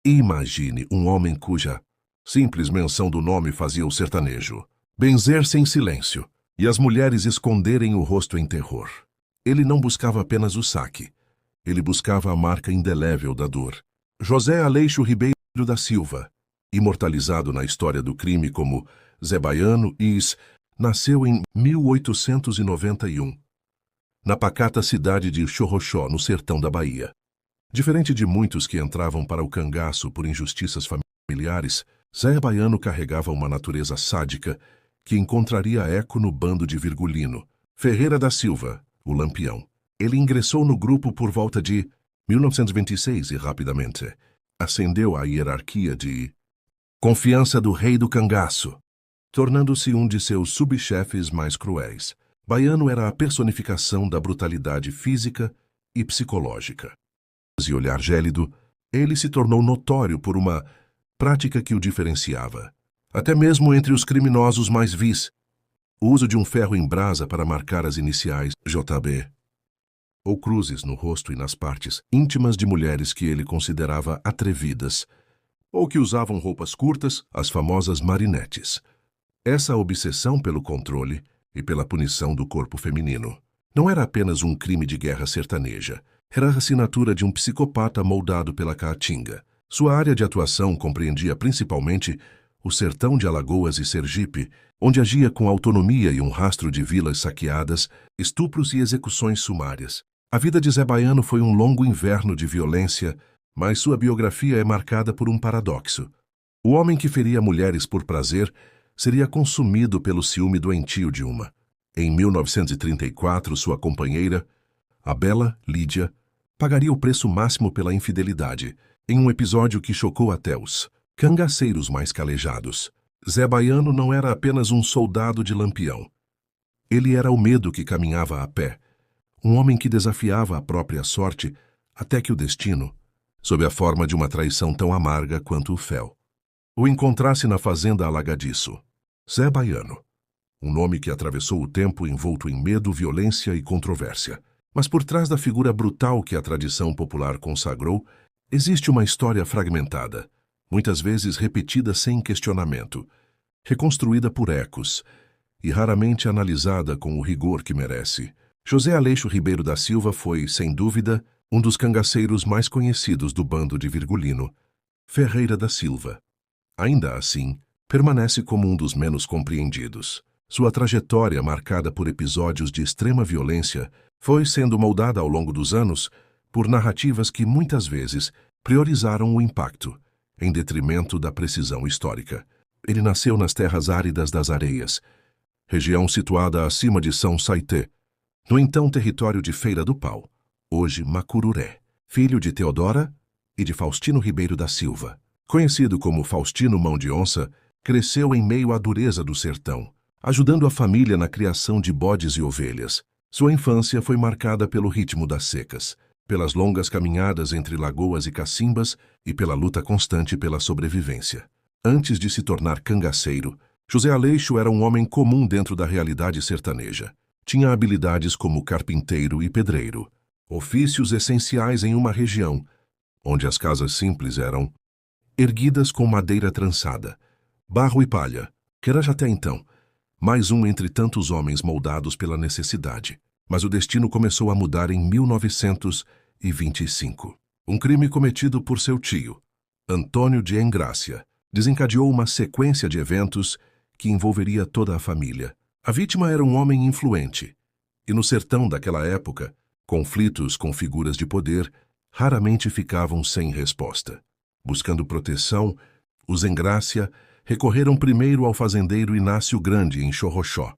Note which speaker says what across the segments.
Speaker 1: Imagine um homem cuja simples menção do nome fazia o sertanejo benzer-se em silêncio e as mulheres esconderem o rosto em terror. Ele não buscava apenas o saque. Ele buscava a marca indelével da dor. José Aleixo Ribeiro da Silva, imortalizado na história do crime como Zé Baiano nasceu em 1891, na pacata cidade de Xorroxó, no sertão da Bahia. Diferente de muitos que entravam para o cangaço por injustiças familiares, Zé Baiano carregava uma natureza sádica que encontraria eco no bando de Virgulino Ferreira da Silva, o Lampião. Ele ingressou no grupo por volta de 1926 e rapidamente ascendeu à hierarquia de confiança do rei do cangaço, tornando-se um de seus subchefes mais cruéis. Baiano era a personificação da brutalidade física e psicológica. E olhar gélido, ele se tornou notório por uma prática que o diferenciava, até mesmo entre os criminosos mais vis: o uso de um ferro em brasa para marcar as iniciais JB, ou cruzes no rosto e nas partes íntimas de mulheres que ele considerava atrevidas, ou que usavam roupas curtas, as famosas marinetes. Essa obsessão pelo controle e pela punição do corpo feminino não era apenas um crime de guerra sertaneja, era a assinatura de um psicopata moldado pela caatinga. Sua área de atuação compreendia principalmente o sertão de Alagoas e Sergipe, onde agia com autonomia e um rastro de vilas saqueadas, estupros e execuções sumárias. A vida de Zé Baiano foi um longo inverno de violência, mas sua biografia é marcada por um paradoxo. O homem que feria mulheres por prazer seria consumido pelo ciúme doentio de uma. Em 1934, sua companheira, a bela Lídia, pagaria o preço máximo pela infidelidade, em um episódio que chocou até os cangaceiros mais calejados. Zé Baiano não era apenas um soldado de Lampião. Ele era o medo que caminhava a pé, um homem que desafiava a própria sorte até que o destino, sob a forma de uma traição tão amarga quanto o fel, o encontrasse na fazenda Alagadiço. Zé Baiano, um nome que atravessou o tempo envolto em medo, violência e controvérsia. Mas por trás da figura brutal que a tradição popular consagrou, existe uma história fragmentada, muitas vezes repetida sem questionamento, reconstruída por ecos e raramente analisada com o rigor que merece. José Aleixo Ribeiro da Silva foi, sem dúvida, um dos cangaceiros mais conhecidos do bando de Virgulino Ferreira da Silva. Ainda assim, permanece como um dos menos compreendidos. Sua trajetória, marcada por episódios de extrema violência, foi sendo moldada ao longo dos anos por narrativas que muitas vezes priorizaram o impacto, em detrimento da precisão histórica. Ele nasceu nas terras áridas das Areias, região situada acima de São Saité, no então território de Feira do Pau, hoje Macururé. Filho de Teodora e de Faustino Ribeiro da Silva. Conhecido como Faustino Mão de Onça, cresceu em meio à dureza do sertão, ajudando a família na criação de bodes e ovelhas. Sua infância foi marcada pelo ritmo das secas, pelas longas caminhadas entre lagoas e cacimbas e pela luta constante pela sobrevivência. Antes de se tornar cangaceiro, José Aleixo era um homem comum dentro da realidade sertaneja. Tinha habilidades como carpinteiro e pedreiro, ofícios essenciais em uma região onde as casas simples eram erguidas com madeira trançada, barro e palha, que era já até então mais um entre tantos homens moldados pela necessidade. Mas o destino começou a mudar em 1925. Um crime cometido por seu tio, Antônio de Engrácia, desencadeou uma sequência de eventos que envolveria toda a família. A vítima era um homem influente, e no sertão daquela época, conflitos com figuras de poder raramente ficavam sem resposta. Buscando proteção, os Engrácia recorreram primeiro ao fazendeiro Inácio Grande, em Xorroxó,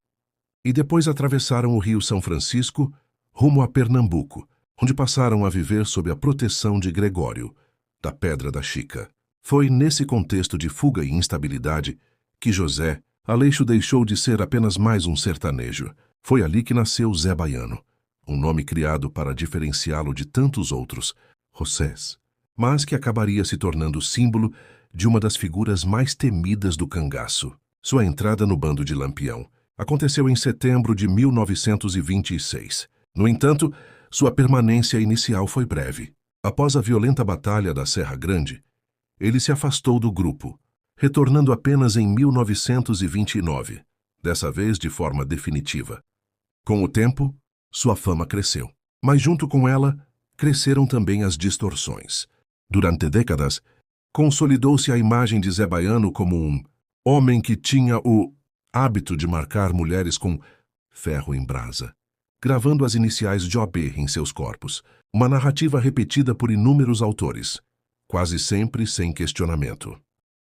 Speaker 1: e depois atravessaram o rio São Francisco rumo a Pernambuco, onde passaram a viver sob a proteção de Gregório, da Pedra da Chica. Foi nesse contexto de fuga e instabilidade que José Aleixo deixou de ser apenas mais um sertanejo. Foi ali que nasceu Zé Baiano, um nome criado para diferenciá-lo de tantos outros, Josés, mas que acabaria se tornando símbolo de uma das figuras mais temidas do cangaço. Sua entrada no bando de Lampião aconteceu em setembro de 1926. No entanto, sua permanência inicial foi breve. Após a violenta Batalha da Serra Grande, ele se afastou do grupo, retornando apenas em 1929, dessa vez de forma definitiva. Com o tempo, sua fama cresceu, mas junto com ela, cresceram também as distorções. Durante décadas, consolidou-se a imagem de Zé Baiano como um homem que tinha o hábito de marcar mulheres com ferro em brasa, gravando as iniciais JB em seus corpos, uma narrativa repetida por inúmeros autores, quase sempre sem questionamento.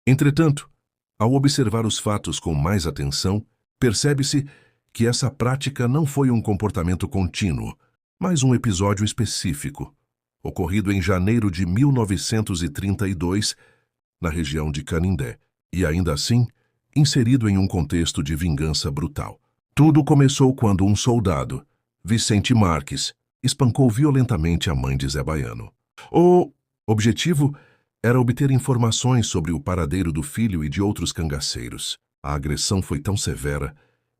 Speaker 1: Entretanto, ao observar os fatos com mais atenção, percebe-se que essa prática não foi um comportamento contínuo, mas um episódio específico, ocorrido em janeiro de 1932, na região de Canindé, e ainda assim, inserido em um contexto de vingança brutal. Tudo começou quando um soldado, Vicente Marques, espancou violentamente a mãe de Zé Baiano. O objetivo era obter informações sobre o paradeiro do filho e de outros cangaceiros. A agressão foi tão severa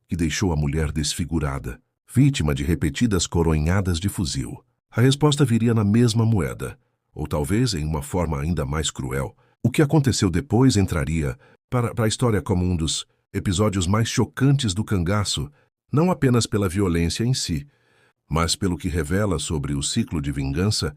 Speaker 1: que deixou a mulher desfigurada, vítima de repetidas coronhadas de fuzil. A resposta viria na mesma moeda, ou talvez em uma forma ainda mais cruel. O que aconteceu depois entraria para a história como um dos episódios mais chocantes do cangaço, não apenas pela violência em si, mas pelo que revela sobre o ciclo de vingança,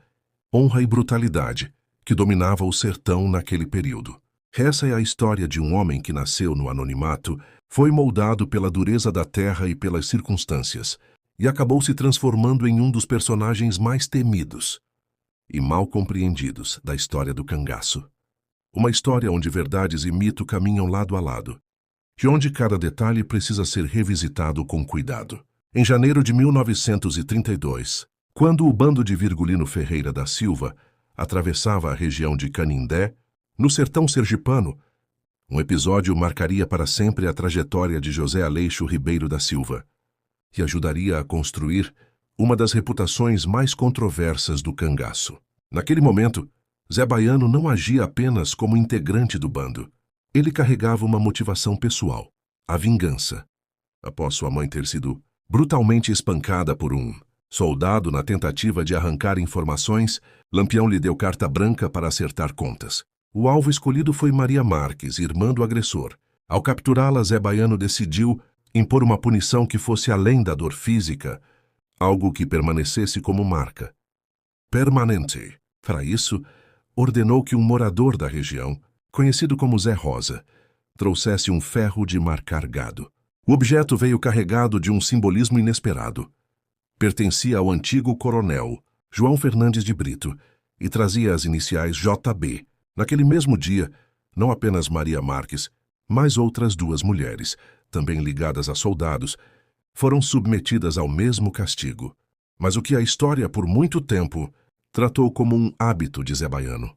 Speaker 1: honra e brutalidade que dominava o sertão naquele período. Essa é a história de um homem que nasceu no anonimato, foi moldado pela dureza da terra e pelas circunstâncias, e acabou se transformando em um dos personagens mais temidos e mal compreendidos da história do cangaço. Uma história onde verdades e mito caminham lado a lado, de onde cada detalhe precisa ser revisitado com cuidado. Em janeiro de 1932, quando o bando de Virgulino Ferreira da Silva atravessava a região de Canindé, no sertão sergipano, um episódio marcaria para sempre a trajetória de José Aleixo Ribeiro da Silva e ajudaria a construir uma das reputações mais controversas do cangaço. Naquele momento, Zé Baiano não agia apenas como integrante do bando. Ele carregava uma motivação pessoal, a vingança. Após sua mãe ter sido brutalmente espancada por um soldado na tentativa de arrancar informações, Lampião lhe deu carta branca para acertar contas. O alvo escolhido foi Maria Marques, irmã do agressor. Ao capturá-la, Zé Baiano decidiu impor uma punição que fosse além da dor física, algo que permanecesse como marca permanente. Para isso, ordenou que um morador da região, conhecido como Zé Rosa, trouxesse um ferro de marcar gado. O objeto veio carregado de um simbolismo inesperado. Pertencia ao antigo coronel João Fernandes de Brito e trazia as iniciais JB. Naquele mesmo dia, não apenas Maria Marques, mas outras duas mulheres, também ligadas a soldados, foram submetidas ao mesmo castigo. Mas o que a história, por muito tempo, tratou como um hábito de Zé Baiano,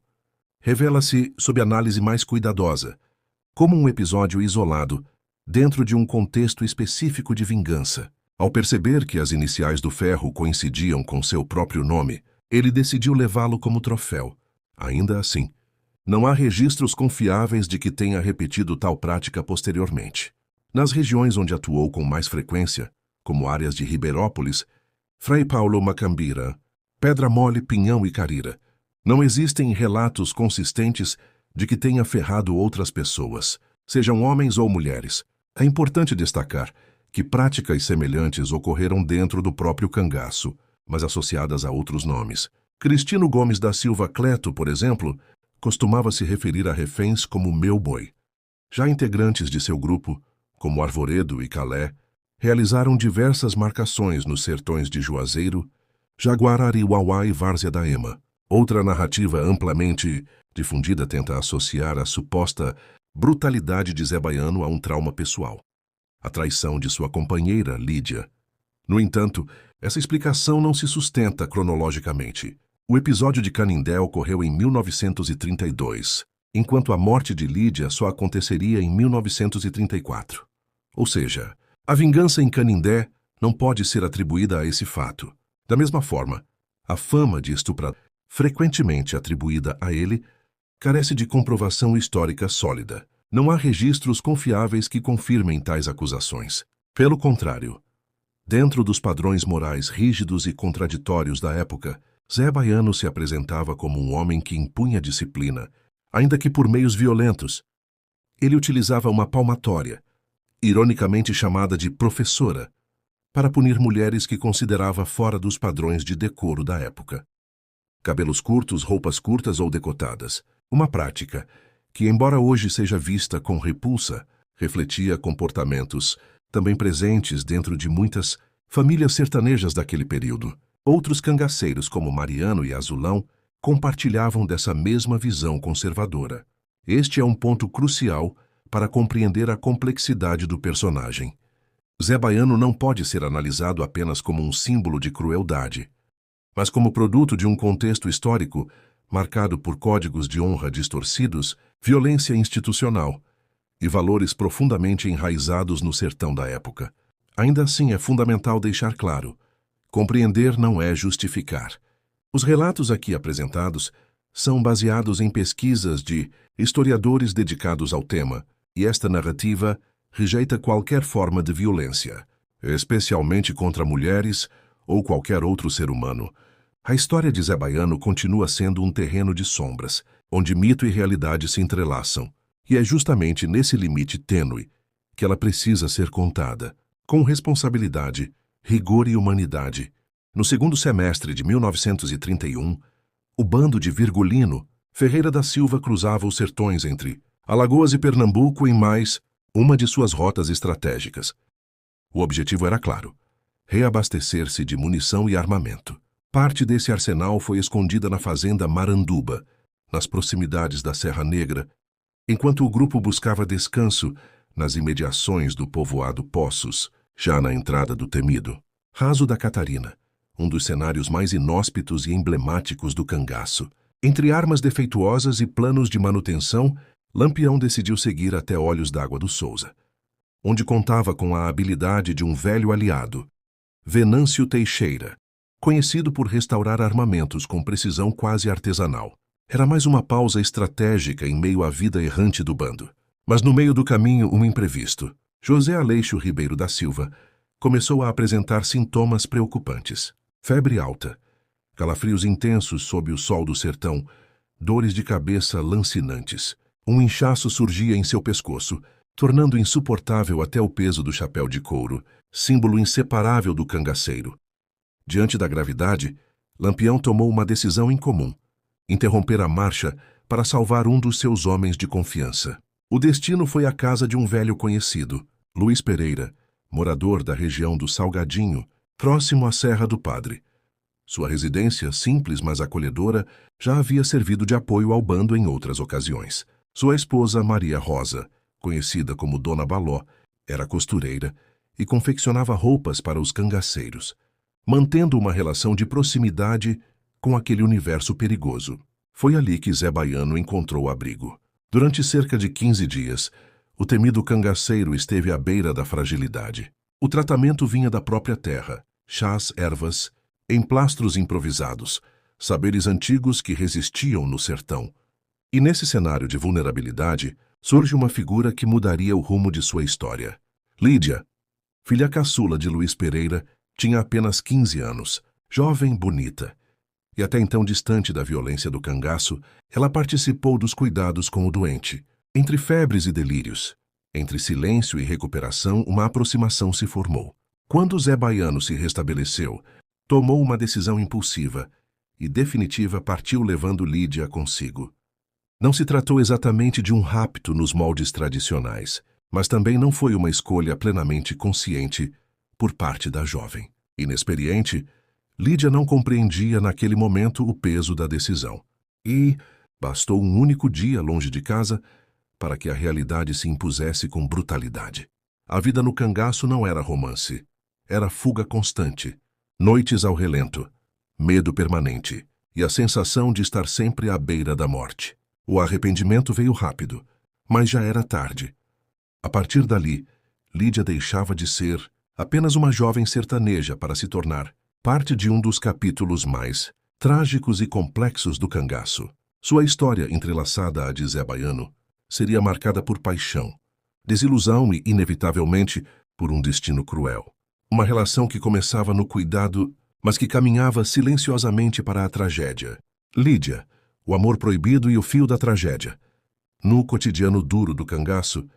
Speaker 1: revela-se, sob análise mais cuidadosa, como um episódio isolado, dentro de um contexto específico de vingança. Ao perceber que as iniciais do ferro coincidiam com seu próprio nome, ele decidiu levá-lo como troféu. Ainda assim, não há registros confiáveis de que tenha repetido tal prática posteriormente. Nas regiões onde atuou com mais frequência, como áreas de Ribeirópolis, Frei Paulo Macambira, Pedra Mole, Pinhão e Carira, não existem relatos consistentes de que tenha ferrado outras pessoas, sejam homens ou mulheres. É importante destacar que práticas semelhantes ocorreram dentro do próprio cangaço, mas associadas a outros nomes. Cristino Gomes da Silva Cleto, por exemplo, costumava se referir a reféns como meu boi. Já integrantes de seu grupo, como Arvoredo e Calé, realizaram diversas marcações nos sertões de Juazeiro, Jaguarariuauá e Várzea da Ema. Outra narrativa amplamente difundida tenta associar a suposta brutalidade de Zé Baiano a um trauma pessoal, a traição de sua companheira, Lídia. No entanto, essa explicação não se sustenta cronologicamente. O episódio de Canindé ocorreu em 1932, enquanto a morte de Lídia só aconteceria em 1934. Ou seja, a vingança em Canindé não pode ser atribuída a esse fato. Da mesma forma, a fama de estuprador, frequentemente atribuída a ele, carece de comprovação histórica sólida. Não há registros confiáveis que confirmem tais acusações. Pelo contrário, dentro dos padrões morais rígidos e contraditórios da época, Zé Baiano se apresentava como um homem que impunha disciplina, ainda que por meios violentos. Ele utilizava uma palmatória, ironicamente chamada de professora, para punir mulheres que considerava fora dos padrões de decoro da época. Cabelos curtos, roupas curtas ou decotadas. Uma prática que, embora hoje seja vista com repulsa, refletia comportamentos também presentes dentro de muitas famílias sertanejas daquele período. Outros cangaceiros, como Mariano e Azulão, compartilhavam dessa mesma visão conservadora. Este é um ponto crucial para compreender a complexidade do personagem. Zé Baiano não pode ser analisado apenas como um símbolo de crueldade, mas como produto de um contexto histórico marcado por códigos de honra distorcidos, violência institucional e valores profundamente enraizados no sertão da época. Ainda assim, é fundamental deixar claro: compreender não é justificar. Os relatos aqui apresentados são baseados em pesquisas de historiadores dedicados ao tema, e esta narrativa rejeita qualquer forma de violência, especialmente contra mulheres ou qualquer outro ser humano. A história de Zé Baiano continua sendo um terreno de sombras, onde mito e realidade se entrelaçam, e é justamente nesse limite tênue que ela precisa ser contada, com responsabilidade, rigor e humanidade. No segundo semestre de 1931, o bando de Virgulino Ferreira da Silva cruzava os sertões entre Alagoas e Pernambuco em mais uma de suas rotas estratégicas. O objetivo era claro: reabastecer-se de munição e armamento. Parte desse arsenal foi escondida na fazenda Maranduba, nas proximidades da Serra Negra, enquanto o grupo buscava descanso nas imediações do povoado Poços, já na entrada do temido Raso da Catarina, um dos cenários mais inóspitos e emblemáticos do cangaço. Entre armas defeituosas e planos de manutenção, Lampião decidiu seguir até Olhos d'Água do Souza, onde contava com a habilidade de um velho aliado, Venâncio Teixeira, conhecido por restaurar armamentos com precisão quase artesanal. Era mais uma pausa estratégica em meio à vida errante do bando. Mas no meio do caminho, um imprevisto. José Aleixo Ribeiro da Silva começou a apresentar sintomas preocupantes: febre alta, calafrios intensos sob o sol do sertão, dores de cabeça lancinantes. Um inchaço surgia em seu pescoço, tornando insuportável até o peso do chapéu de couro, símbolo inseparável do cangaceiro. Diante da gravidade, Lampião tomou uma decisão incomum: interromper a marcha para salvar um dos seus homens de confiança. O destino foi a casa de um velho conhecido, Luiz Pereira, morador da região do Salgadinho, próximo à Serra do Padre. Sua residência, simples mas acolhedora, já havia servido de apoio ao bando em outras ocasiões. Sua esposa, Maria Rosa, conhecida como Dona Baló, era costureira e confeccionava roupas para os cangaceiros, mantendo uma relação de proximidade com aquele universo perigoso. Foi ali que Zé Baiano encontrou abrigo. Durante cerca de 15 dias, o temido cangaceiro esteve à beira da fragilidade. O tratamento vinha da própria terra: chás, ervas, emplastros improvisados, saberes antigos que resistiam no sertão. E nesse cenário de vulnerabilidade, surge uma figura que mudaria o rumo de sua história. Lídia, filha caçula de Luiz Pereira, tinha apenas 15 anos, jovem, bonita. E até então distante da violência do cangaço, ela participou dos cuidados com o doente. Entre febres e delírios, entre silêncio e recuperação, uma aproximação se formou. Quando Zé Baiano se restabeleceu, tomou uma decisão impulsiva e definitiva, partiu levando Lídia consigo. Não se tratou exatamente de um rapto nos moldes tradicionais, mas também não foi uma escolha plenamente consciente por parte da jovem. Inexperiente, Lídia não compreendia naquele momento o peso da decisão. E bastou um único dia longe de casa para que a realidade se impusesse com brutalidade. A vida no cangaço não era romance, era fuga constante, noites ao relento, medo permanente e a sensação de estar sempre à beira da morte. O arrependimento veio rápido, mas já era tarde. A partir dali, Lídia deixava de ser apenas uma jovem sertaneja para se tornar parte de um dos capítulos mais trágicos e complexos do cangaço. Sua história, entrelaçada à de Zé Baiano, seria marcada por paixão, desilusão e, inevitavelmente, por um destino cruel. Uma relação que começava no cuidado, mas que caminhava silenciosamente para a tragédia. Lídia, o amor proibido e o fio da tragédia. No cotidiano duro do cangaço,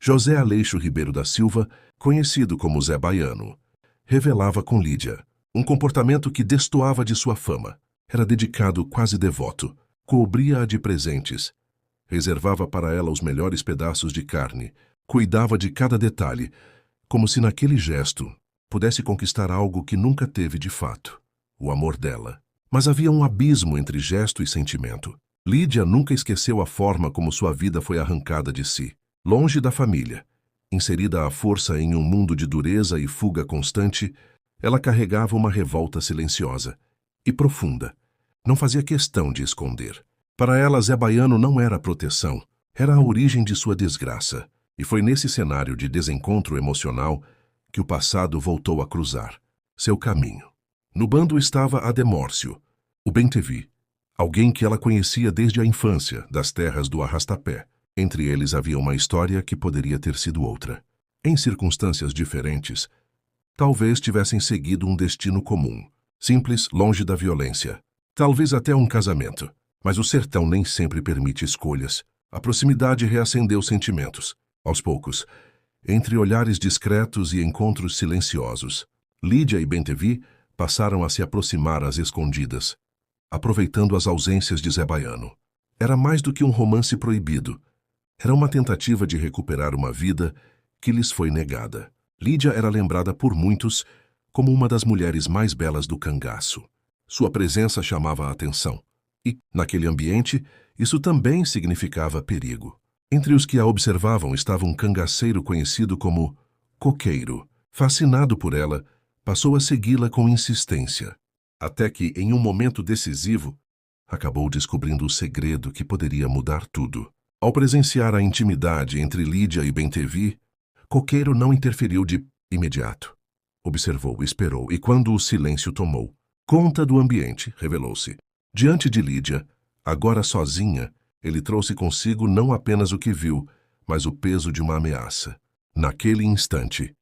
Speaker 1: José Aleixo Ribeiro da Silva, conhecido como Zé Baiano, revelava com Lídia um comportamento que destoava de sua fama. Era dedicado, quase devoto, cobria-a de presentes, reservava para ela os melhores pedaços de carne, cuidava de cada detalhe, como se naquele gesto pudesse conquistar algo que nunca teve de fato, o amor dela. Mas havia um abismo entre gesto e sentimento. Lídia nunca esqueceu a forma como sua vida foi arrancada de si. Longe da família, inserida à força em um mundo de dureza e fuga constante, ela carregava uma revolta silenciosa e profunda. Não fazia questão de esconder. Para ela, Zé Baiano não era proteção, era a origem de sua desgraça. E foi nesse cenário de desencontro emocional que o passado voltou a cruzar seu caminho. No bando estava Ademórcio, o Bem-te-vi, alguém que ela conhecia desde a infância, das terras do Arrastapé. Entre eles havia uma história que poderia ter sido outra. Em circunstâncias diferentes, talvez tivessem seguido um destino comum, simples, longe da violência. Talvez até um casamento. Mas o sertão nem sempre permite escolhas. A proximidade reacendeu sentimentos. Aos poucos, entre olhares discretos e encontros silenciosos, Lídia e Bem-te-vi passaram a se aproximar às escondidas, aproveitando as ausências de Zé Baiano. Era mais do que um romance proibido. Era uma tentativa de recuperar uma vida que lhes foi negada. Lídia era lembrada por muitos como uma das mulheres mais belas do cangaço. Sua presença chamava a atenção. E, naquele ambiente, isso também significava perigo. Entre os que a observavam estava um cangaceiro conhecido como Coqueiro. Fascinado por ela, passou a segui-la com insistência, até que, em um momento decisivo, acabou descobrindo o segredo que poderia mudar tudo. Ao presenciar a intimidade entre Lídia e Bem-te-vi, Coqueiro não interferiu de imediato. Observou, esperou, e quando o silêncio tomou conta do ambiente, revelou-se. Diante de Lídia, agora sozinha, ele trouxe consigo não apenas o que viu, mas o peso de uma ameaça. Naquele instante,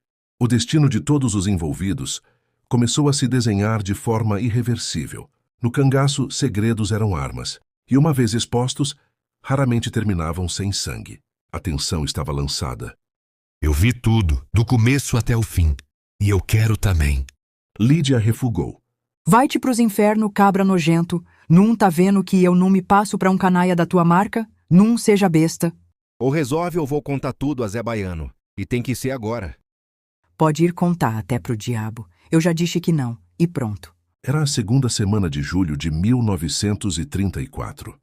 Speaker 1: o destino de todos os envolvidos começou a se desenhar de forma irreversível. No cangaço, segredos eram armas, e uma vez expostos, raramente terminavam sem sangue. A tensão estava lançada.
Speaker 2: Eu vi tudo, do começo até o fim. E eu quero também.
Speaker 1: Lídia refugou.
Speaker 3: Vai-te pros inferno, cabra nojento. Num tá vendo que eu não me passo pra um canaia da tua marca? Num seja besta.
Speaker 4: Ou resolve ou vou contar tudo a Zé Baiano. E tem que ser agora.
Speaker 3: Pode ir contar até pro diabo. Eu já disse que não. E pronto.
Speaker 1: Era a segunda semana de julho de 1934.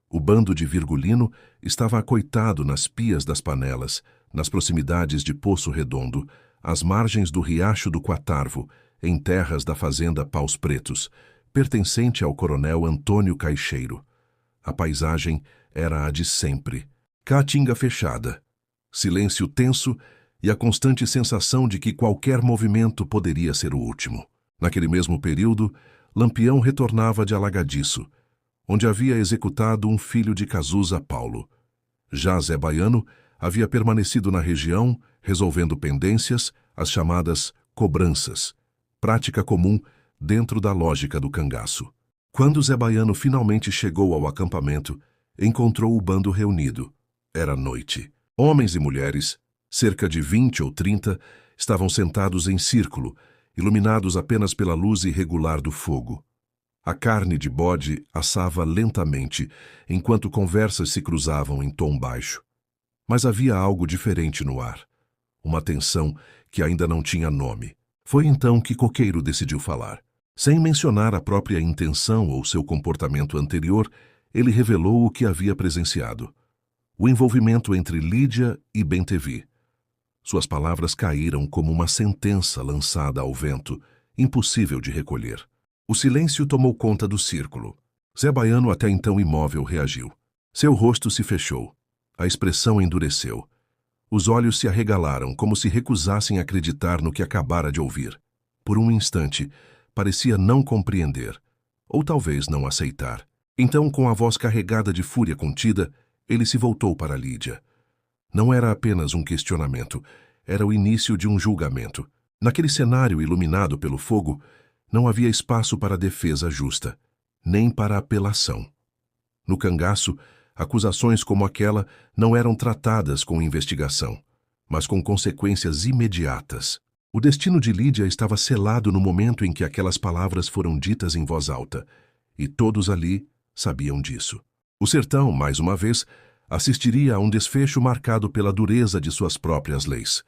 Speaker 1: O bando de Virgulino estava acoitado nas pias das panelas, nas proximidades de Poço Redondo, às margens do Riacho do Quatarvo, em terras da fazenda Paus Pretos, pertencente ao coronel Antônio Caixeiro. A paisagem era a de sempre. Caatinga fechada, silêncio tenso e a constante sensação de que qualquer movimento poderia ser o último. Naquele mesmo período, Lampião retornava de Alagadiço, onde havia executado um filho de Cazuza Paulo. Já Zé Baiano havia permanecido na região, resolvendo pendências, as chamadas cobranças, prática comum dentro da lógica do cangaço. Quando Zé Baiano finalmente chegou ao acampamento, encontrou o bando reunido. Era noite. Homens e mulheres, cerca de 20 ou 30, estavam sentados em círculo, iluminados apenas pela luz irregular do fogo. A carne de bode assava lentamente, enquanto conversas se cruzavam em tom baixo. Mas havia algo diferente no ar. Uma tensão que ainda não tinha nome. Foi então que Coqueiro decidiu falar. Sem mencionar a própria intenção ou seu comportamento anterior, ele revelou o que havia presenciado. O envolvimento entre Lídia e Bem-te-vi. Suas palavras caíram como uma sentença lançada ao vento, impossível de recolher. O silêncio tomou conta do círculo. Zé Baiano, até então imóvel, reagiu. Seu rosto se fechou. A expressão endureceu. Os olhos se arregalaram, como se recusassem acreditar no que acabara de ouvir. Por um instante, parecia não compreender, ou talvez não aceitar. Então, com a voz carregada de fúria contida, ele se voltou para Lídia. Não era apenas um questionamento, era o início de um julgamento. Naquele cenário iluminado pelo fogo, não havia espaço para defesa justa, nem para apelação. No cangaço, acusações como aquela não eram tratadas com investigação, mas com consequências imediatas. O destino de Lídia estava selado no momento em que aquelas palavras foram ditas em voz alta, e todos ali sabiam disso. O sertão, mais uma vez, assistiria a um desfecho marcado pela dureza de suas próprias leis,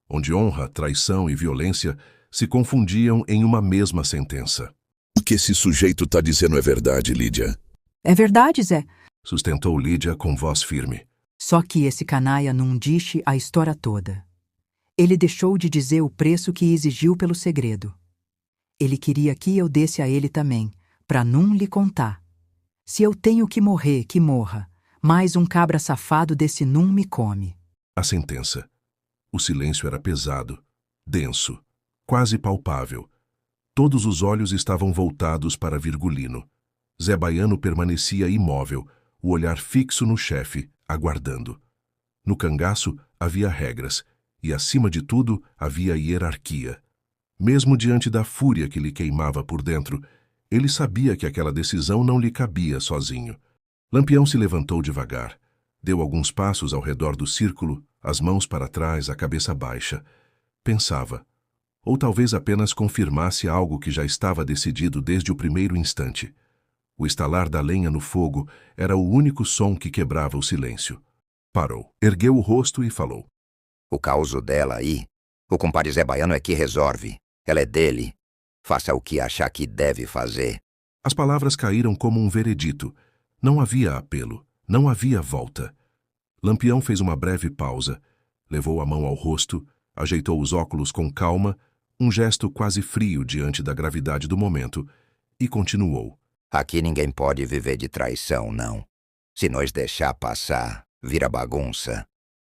Speaker 1: onde honra, traição e violência se confundiam em uma mesma sentença.
Speaker 5: O que esse sujeito está dizendo é verdade, Lídia.
Speaker 3: É verdade, Zé.
Speaker 1: Sustentou Lídia com voz firme.
Speaker 3: Só que esse canalha não disse a história toda. Ele deixou de dizer o preço que exigiu pelo segredo. Ele queria que eu desse a ele também, para não lhe contar. Se eu tenho que morrer, que morra. Mais um cabra safado desse não me come.
Speaker 1: A sentença. O silêncio era pesado, denso, quase palpável. Todos os olhos estavam voltados para Virgulino. Zé Baiano permanecia imóvel, o olhar fixo no chefe, aguardando. No cangaço havia regras, e acima de tudo havia hierarquia. Mesmo diante da fúria que lhe queimava por dentro, ele sabia que aquela decisão não lhe cabia sozinho. Lampião se levantou devagar, deu alguns passos ao redor do círculo, as mãos para trás, a cabeça baixa. Pensava, ou talvez apenas confirmasse algo que já estava decidido desde o primeiro instante. O estalar da lenha no fogo era o único som que quebrava o silêncio. Parou, ergueu o rosto e falou.
Speaker 6: O causo dela aí, o compadre Zé Baiano é que resolve. Ela é dele. Faça o que achar que deve fazer.
Speaker 1: As palavras caíram como um veredito. Não havia apelo, não havia volta. Lampião fez uma breve pausa, levou a mão ao rosto, ajeitou os óculos com calma, um gesto quase frio diante da gravidade do momento, e continuou.
Speaker 6: Aqui ninguém pode viver de traição, não. Se nós deixar passar, vira bagunça.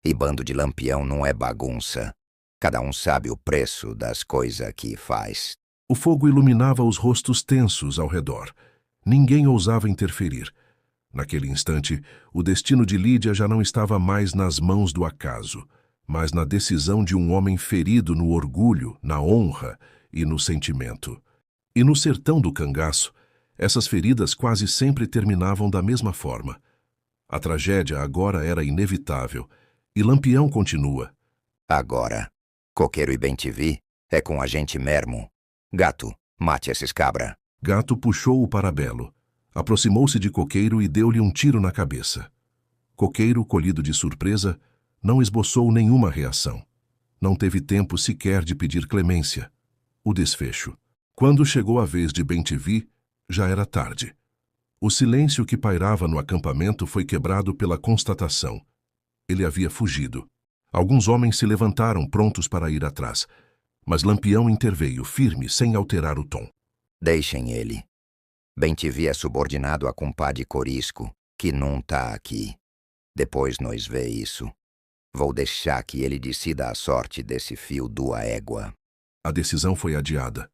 Speaker 6: E bando de lampião não é bagunça. Cada um sabe o preço das coisas que faz.
Speaker 1: O fogo iluminava os rostos tensos ao redor. Ninguém ousava interferir. Naquele instante, o destino de Lídia já não estava mais nas mãos do acaso, mas na decisão de um homem ferido no orgulho, na honra e no sentimento. E no sertão do cangaço, essas feridas quase sempre terminavam da mesma forma. A tragédia agora era inevitável, e Lampião continua.
Speaker 6: Agora, Coqueiro e Bem-te-vi é com a gente mesmo. Gato, mate esses cabra.
Speaker 1: Gato puxou o parabelo, aproximou-se de Coqueiro e deu-lhe um tiro na cabeça. Coqueiro, colhido de surpresa, não esboçou nenhuma reação. Não teve tempo sequer de pedir clemência. O desfecho. Quando chegou a vez de Bem-te-vi, já era tarde. O silêncio que pairava no acampamento foi quebrado pela constatação. Ele havia fugido. Alguns homens se levantaram prontos para ir atrás, mas Lampião interveio, firme, sem alterar o tom.
Speaker 6: Deixem ele. Bem-te-vi é subordinado a compadre Corisco, que não tá aqui. Depois nós vê isso. Vou deixar que ele decida a sorte desse fio da égua.
Speaker 1: A decisão foi adiada.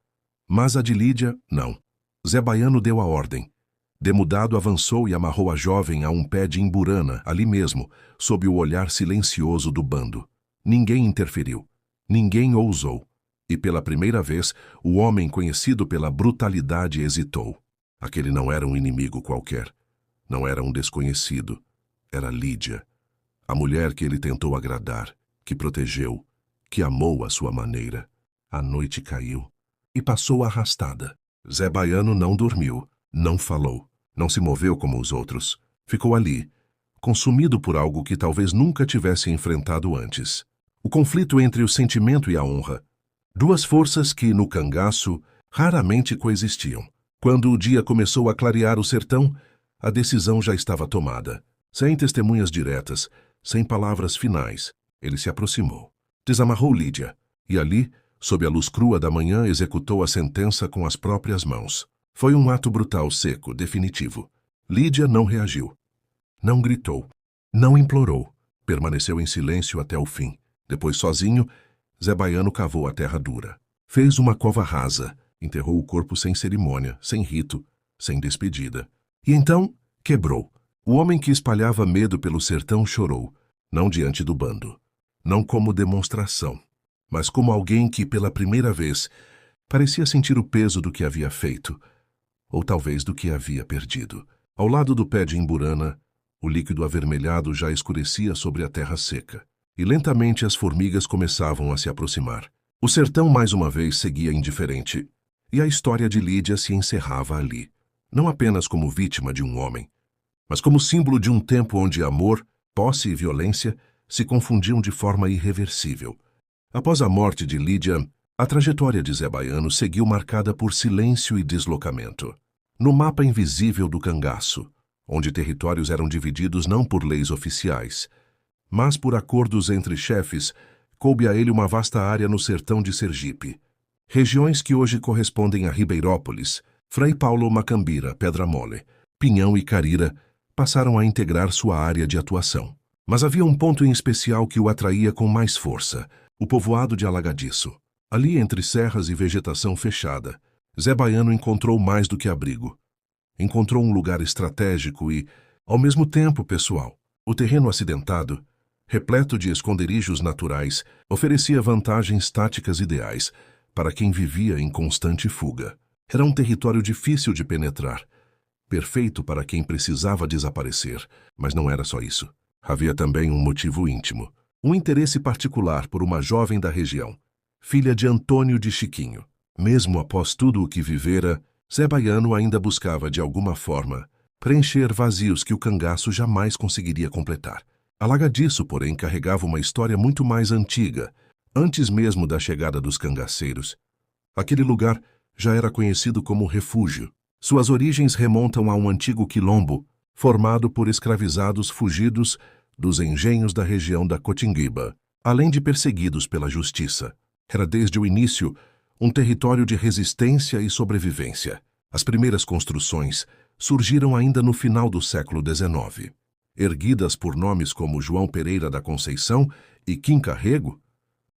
Speaker 1: Mas a de Lídia, não. Zé Baiano deu a ordem. Demudado avançou e amarrou a jovem a um pé de imburana, ali mesmo, sob o olhar silencioso do bando. Ninguém interferiu. Ninguém ousou. E pela primeira vez, o homem conhecido pela brutalidade hesitou. Aquele não era um inimigo qualquer. Não era um desconhecido. Era Lídia. A mulher que ele tentou agradar, que protegeu, que amou à sua maneira. A noite caiu e passou arrastada. Zé Baiano não dormiu, não falou, não se moveu como os outros. Ficou ali, consumido por algo que talvez nunca tivesse enfrentado antes. O conflito entre o sentimento e a honra. Duas forças que, no cangaço, raramente coexistiam. Quando o dia começou a clarear o sertão, a decisão já estava tomada. Sem testemunhas diretas, sem palavras finais, ele se aproximou. Desamarrou Lídia, e ali, sob a luz crua da manhã, executou a sentença com as próprias mãos. Foi um ato brutal, seco, definitivo. Lídia não reagiu. Não gritou. Não implorou. Permaneceu em silêncio até o fim. Depois, sozinho, Zé Baiano cavou a terra dura. Fez uma cova rasa, enterrou o corpo sem cerimônia, sem rito, sem despedida. E então, quebrou. O homem que espalhava medo pelo sertão chorou, não diante do bando, não como demonstração, mas como alguém que, pela primeira vez, parecia sentir o peso do que havia feito, ou talvez do que havia perdido. Ao lado do pé de imburana, o líquido avermelhado já escurecia sobre a terra seca, e lentamente as formigas começavam a se aproximar. O sertão mais uma vez seguia indiferente, e a história de Lídia se encerrava ali, não apenas como vítima de um homem, mas como símbolo de um tempo onde amor, posse e violência se confundiam de forma irreversível. Após a morte de Lídia, a trajetória de Zé Baiano seguiu marcada por silêncio e deslocamento. No mapa invisível do cangaço, onde territórios eram divididos não por leis oficiais, mas por acordos entre chefes, coube a ele uma vasta área no sertão de Sergipe. Regiões que hoje correspondem a Ribeirópolis, Frei Paulo Macambira, Pedra Mole, Pinhão e Carira passaram a integrar sua área de atuação. Mas havia um ponto em especial que o atraía com mais força, o povoado de Alagadiço. Ali, entre serras e vegetação fechada, Zé Baiano encontrou mais do que abrigo. Encontrou um lugar estratégico e, ao mesmo tempo, pessoal. O terreno acidentado, repleto de esconderijos naturais, oferecia vantagens táticas ideais para quem vivia em constante fuga. Era um território difícil de penetrar, perfeito para quem precisava desaparecer, mas não era só isso. Havia também um motivo íntimo, um interesse particular por uma jovem da região, filha de Antônio de Chiquinho. Mesmo após tudo o que vivera, Zé Baiano ainda buscava, de alguma forma, preencher vazios que o cangaço jamais conseguiria completar. Alagadiço, porém, carregava uma história muito mais antiga, antes mesmo da chegada dos cangaceiros. Aquele lugar já era conhecido como refúgio. Suas origens remontam a um antigo quilombo, formado por escravizados fugidos dos engenhos da região da Cotinguiba, além de perseguidos pela justiça. Era desde o início um território de resistência e sobrevivência. As primeiras construções surgiram ainda no final do século XIX. Erguidas por nomes como João Pereira da Conceição e Kim Carrego,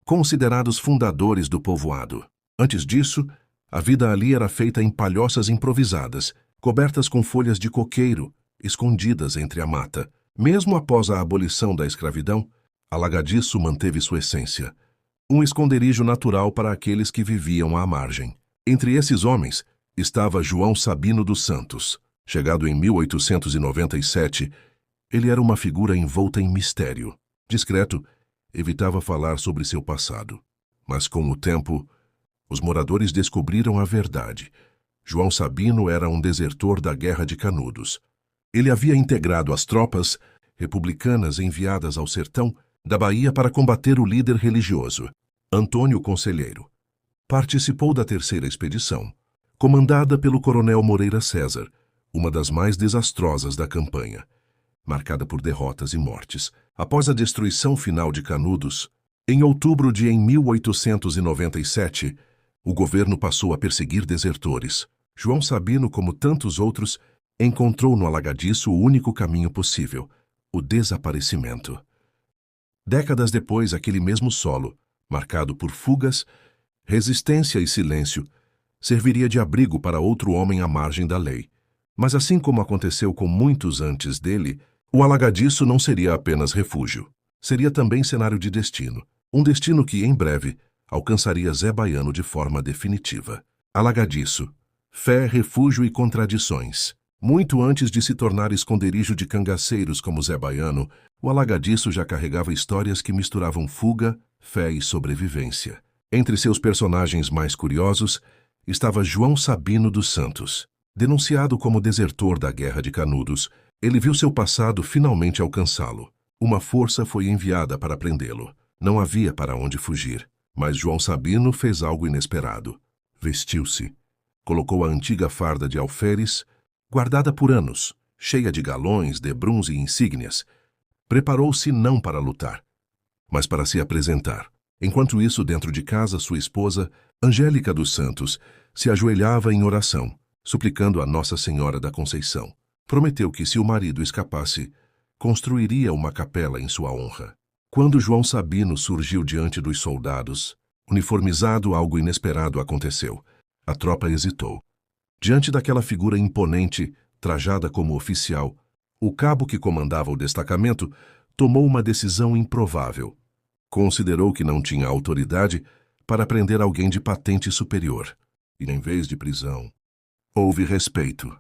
Speaker 1: considerados fundadores do povoado. Antes disso, a vida ali era feita em palhoças improvisadas, cobertas com folhas de coqueiro, escondidas entre a mata. Mesmo após a abolição da escravidão, Alagadiço manteve sua essência, um esconderijo natural para aqueles que viviam à margem. Entre esses homens estava João Sabino dos Santos. Chegado em 1897, ele era uma figura envolta em mistério. Discreto, evitava falar sobre seu passado. Mas com o tempo, os moradores descobriram a verdade. João Sabino era um desertor da Guerra de Canudos. Ele havia integrado as tropas republicanas enviadas ao sertão da Bahia para combater o líder religioso, Antônio Conselheiro. Participou da terceira expedição, comandada pelo coronel Moreira César, uma das mais desastrosas da campanha, marcada por derrotas e mortes. Após a destruição final de Canudos, em outubro de 1897, o governo passou a perseguir desertores. João Sabino, como tantos outros, encontrou no Alagadiço o único caminho possível, o desaparecimento. Décadas depois, aquele mesmo solo, marcado por fugas, resistência e silêncio, serviria de abrigo para outro homem à margem da lei. Mas assim como aconteceu com muitos antes dele, o Alagadiço não seria apenas refúgio. Seria também cenário de destino. Um destino que, em breve, alcançaria Zé Baiano de forma definitiva. Alagadiço. Fé, refúgio e contradições. Muito antes de se tornar esconderijo de cangaceiros como Zé Baiano, o Alagadiço já carregava histórias que misturavam fuga, fé e sobrevivência. Entre seus personagens mais curiosos estava João Sabino dos Santos. Denunciado como desertor da Guerra de Canudos, ele viu seu passado finalmente alcançá-lo. Uma força foi enviada para prendê-lo. Não havia para onde fugir, mas João Sabino fez algo inesperado. Vestiu-se. Colocou a antiga farda de alferes, guardada por anos, cheia de galões, debruns e insígnias. Preparou-se não para lutar, mas para se apresentar. Enquanto isso, dentro de casa, sua esposa, Angélica dos Santos, se ajoelhava em oração, suplicando a Nossa Senhora da Conceição. Prometeu que, se o marido escapasse, construiria uma capela em sua honra. Quando João Sabino surgiu diante dos soldados, uniformizado, algo inesperado aconteceu. A tropa hesitou. Diante daquela figura imponente, trajada como oficial, o cabo que comandava o destacamento tomou uma decisão improvável. Considerou que não tinha autoridade para prender alguém de patente superior. E, em vez de prisão, houve respeito.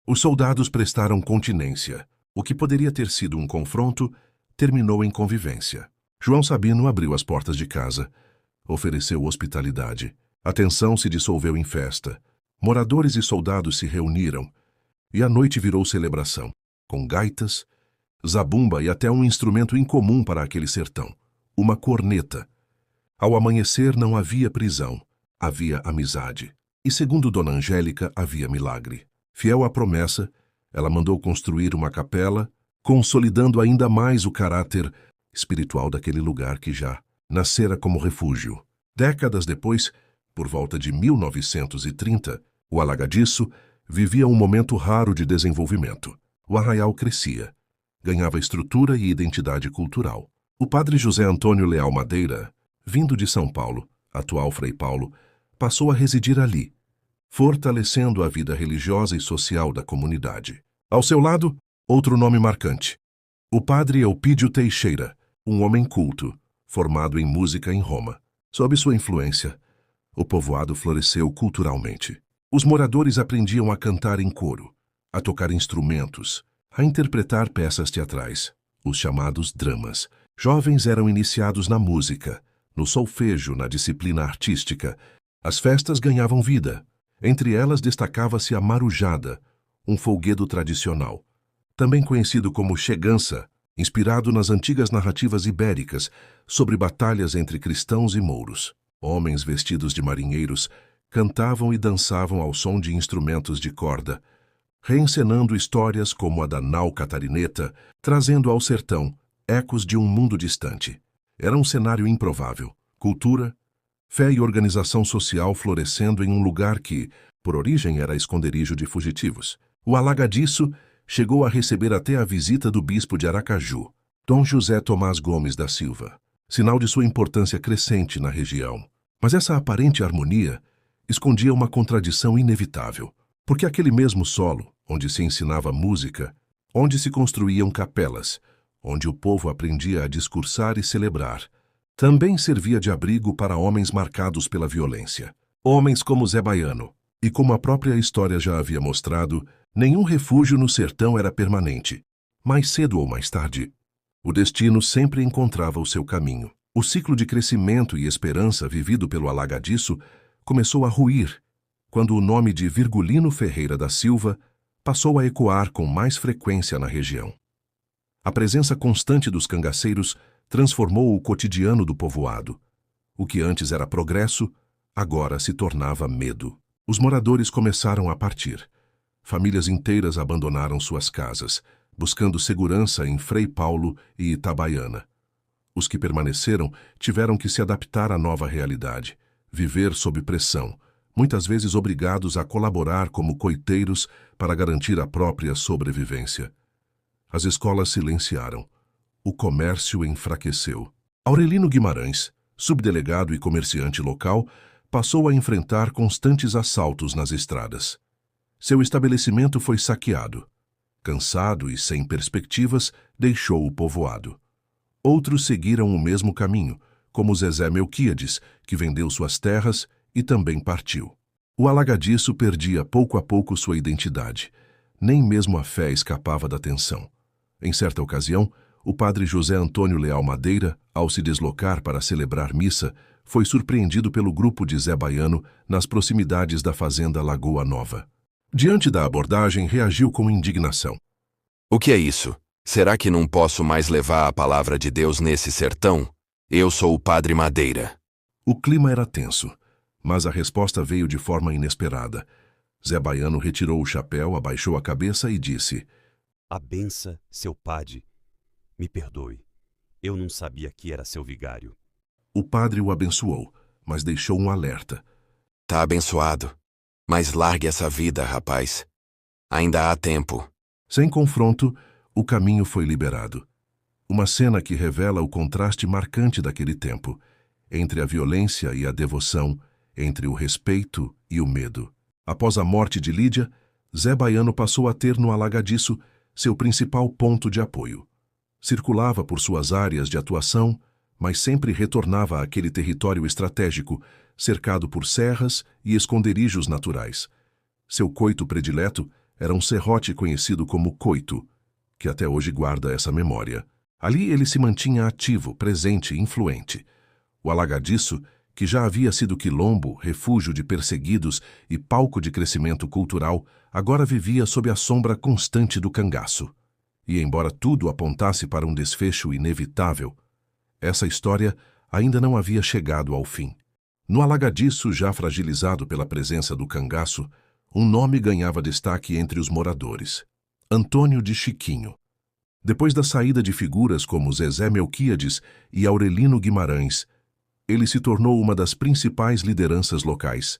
Speaker 1: Os soldados prestaram continência. O que poderia ter sido um confronto terminou em convivência. João Sabino abriu as portas de casa, ofereceu hospitalidade. A tensão se dissolveu em festa. Moradores e soldados se reuniram, e a noite virou celebração, com gaitas, zabumba e até um instrumento incomum para aquele sertão, uma corneta. Ao amanhecer não havia prisão, havia amizade. E segundo Dona Angélica, havia milagre. Fiel à promessa, ela mandou construir uma capela, consolidando ainda mais o caráter espiritual daquele lugar que já nascera como refúgio. Décadas depois, por volta de 1930, o Alagadiço vivia um momento raro de desenvolvimento. O arraial crescia, ganhava estrutura e identidade cultural. O padre José Antônio Leal Madeira, vindo de São Paulo, atual Frei Paulo, passou a residir ali, fortalecendo a vida religiosa e social da comunidade. Ao seu lado, outro nome marcante: o padre Eupídio Teixeira, um homem culto, formado em música em Roma. Sob sua influência, o povoado floresceu culturalmente. Os moradores aprendiam a cantar em coro, a tocar instrumentos, a interpretar peças teatrais, os chamados dramas. Jovens eram iniciados na música, no solfejo, na disciplina artística. As festas ganhavam vida. Entre elas destacava-se a marujada, um folguedo tradicional, também conhecido como chegança, inspirado nas antigas narrativas ibéricas sobre batalhas entre cristãos e mouros. Homens vestidos de marinheiros cantavam e dançavam ao som de instrumentos de corda, reencenando histórias como a da nau catarineta, trazendo ao sertão ecos de um mundo distante. Era um cenário improvável. Cultura, fé e organização social florescendo em um lugar que, por origem, era esconderijo de fugitivos. O Alagadiço chegou a receber até a visita do bispo de Aracaju, Dom José Tomás Gomes da Silva, sinal de sua importância crescente na região. Mas essa aparente harmonia escondia uma contradição inevitável, porque aquele mesmo solo, onde se ensinava música, onde se construíam capelas, onde o povo aprendia a discursar e celebrar, também servia de abrigo para homens marcados pela violência. Homens como Zé Baiano. E como a própria história já havia mostrado, nenhum refúgio no sertão era permanente. Mais cedo ou mais tarde, o destino sempre encontrava o seu caminho. O ciclo de crescimento e esperança vivido pelo Alagadiço começou a ruir quando o nome de Virgulino Ferreira da Silva passou a ecoar com mais frequência na região. A presença constante dos cangaceiros transformou o cotidiano do povoado. O que antes era progresso, agora se tornava medo. Os moradores começaram a partir. Famílias inteiras abandonaram suas casas, buscando segurança em Frei Paulo e Itabaiana. Os que permaneceram tiveram que se adaptar à nova realidade, viver sob pressão, muitas vezes obrigados a colaborar como coiteiros para garantir a própria sobrevivência. As escolas silenciaram. O comércio enfraqueceu. Aurelino Guimarães, subdelegado e comerciante local, passou a enfrentar constantes assaltos nas estradas. Seu estabelecimento foi saqueado. Cansado e sem perspectivas, deixou o povoado. Outros seguiram o mesmo caminho, como Zezé Melquíades, que vendeu suas terras e também partiu. O Alagadiço perdia pouco a pouco sua identidade. Nem mesmo a fé escapava da tensão. Em certa ocasião, o padre José Antônio Leal Madeira, ao se deslocar para celebrar missa, foi surpreendido pelo grupo de Zé Baiano nas proximidades da fazenda Lagoa Nova. Diante da abordagem, reagiu com indignação.
Speaker 7: O que é isso? Será que não posso mais levar a palavra de Deus nesse sertão? Eu sou o padre Madeira.
Speaker 1: O clima era tenso, mas a resposta veio de forma inesperada. Zé Baiano retirou o chapéu, abaixou a cabeça e disse:
Speaker 8: A benção, seu padre. Me perdoe. Eu não sabia que era seu vigário.
Speaker 1: O padre o abençoou, mas deixou um alerta.
Speaker 7: Tá abençoado. Mas largue essa vida, rapaz. Ainda há tempo.
Speaker 1: Sem confronto, o caminho foi liberado. Uma cena que revela o contraste marcante daquele tempo, entre a violência e a devoção, entre o respeito e o medo. Após a morte de Lídia, Zé Baiano passou a ter no Alagadiço seu principal ponto de apoio. Circulava por suas áreas de atuação, mas sempre retornava àquele território estratégico, cercado por serras e esconderijos naturais. Seu coito predileto era um serrote conhecido como Coito, que até hoje guarda essa memória. Ali ele se mantinha ativo, presente e influente. O Alagadiço, que já havia sido quilombo, refúgio de perseguidos e palco de crescimento cultural, agora vivia sob a sombra constante do cangaço. E embora tudo apontasse para um desfecho inevitável, essa história ainda não havia chegado ao fim. No Alagadiço, já fragilizado pela presença do cangaço, um nome ganhava destaque entre os moradores: Antônio de Chiquinho. Depois da saída de figuras como Zezé Melquíades e Aurelino Guimarães, ele se tornou uma das principais lideranças locais.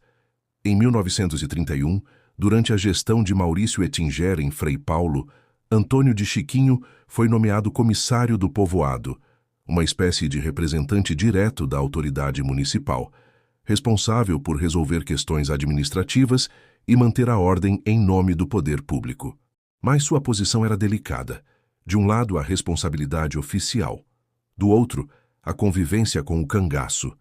Speaker 1: Em 1931, durante a gestão de Maurício Ettinger em Frei Paulo, Antônio de Chiquinho foi nomeado comissário do povoado, uma espécie de representante direto da autoridade municipal, responsável por resolver questões administrativas e manter a ordem em nome do poder público. Mas sua posição era delicada. De um lado, a responsabilidade oficial. Do outro, a convivência com o cangaço.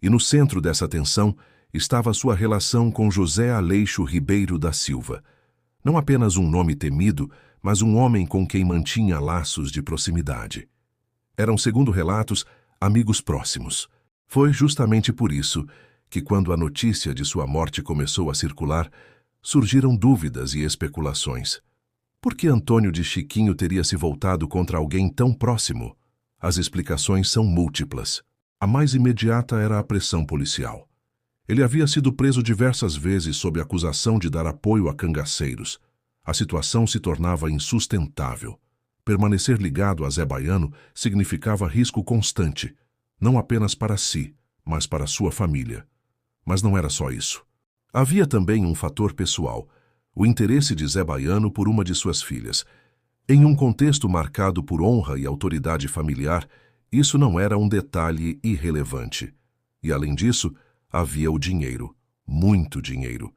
Speaker 1: E no centro dessa tensão estava sua relação com José Aleixo Ribeiro da Silva. Não apenas um nome temido, mas um homem com quem mantinha laços de proximidade. Eram, segundo relatos, amigos próximos. Foi justamente por isso que, quando a notícia de sua morte começou a circular, surgiram dúvidas e especulações. Por que Antônio de Chiquinho teria se voltado contra alguém tão próximo? As explicações são múltiplas. A mais imediata era a pressão policial. Ele havia sido preso diversas vezes sob acusação de dar apoio a cangaceiros. A situação se tornava insustentável. Permanecer ligado a Zé Baiano significava risco constante, não apenas para si, mas para sua família. Mas não era só isso. Havia também um fator pessoal, o interesse de Zé Baiano por uma de suas filhas. Em um contexto marcado por honra e autoridade familiar, isso não era um detalhe irrelevante. E, além disso, havia o dinheiro, muito dinheiro.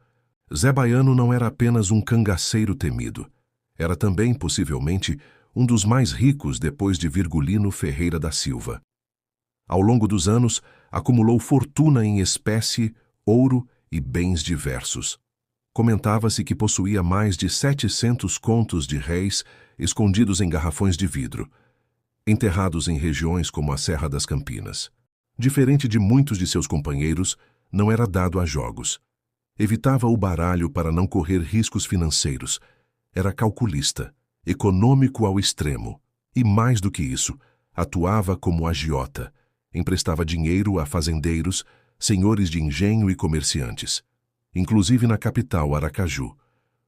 Speaker 1: Zé Baiano não era apenas um cangaceiro temido. Era também, possivelmente, um dos mais ricos depois de Virgulino Ferreira da Silva. Ao longo dos anos, acumulou fortuna em espécie, ouro e bens diversos. Comentava-se que possuía mais de 700 contos de réis escondidos em garrafões de vidro, enterrados em regiões como a Serra das Campinas. Diferente de muitos de seus companheiros, não era dado a jogos. Evitava o baralho para não correr riscos financeiros. Era calculista, econômico ao extremo. E, mais do que isso, atuava como agiota. Emprestava dinheiro a fazendeiros, senhores de engenho e comerciantes. Inclusive na capital, Aracaju.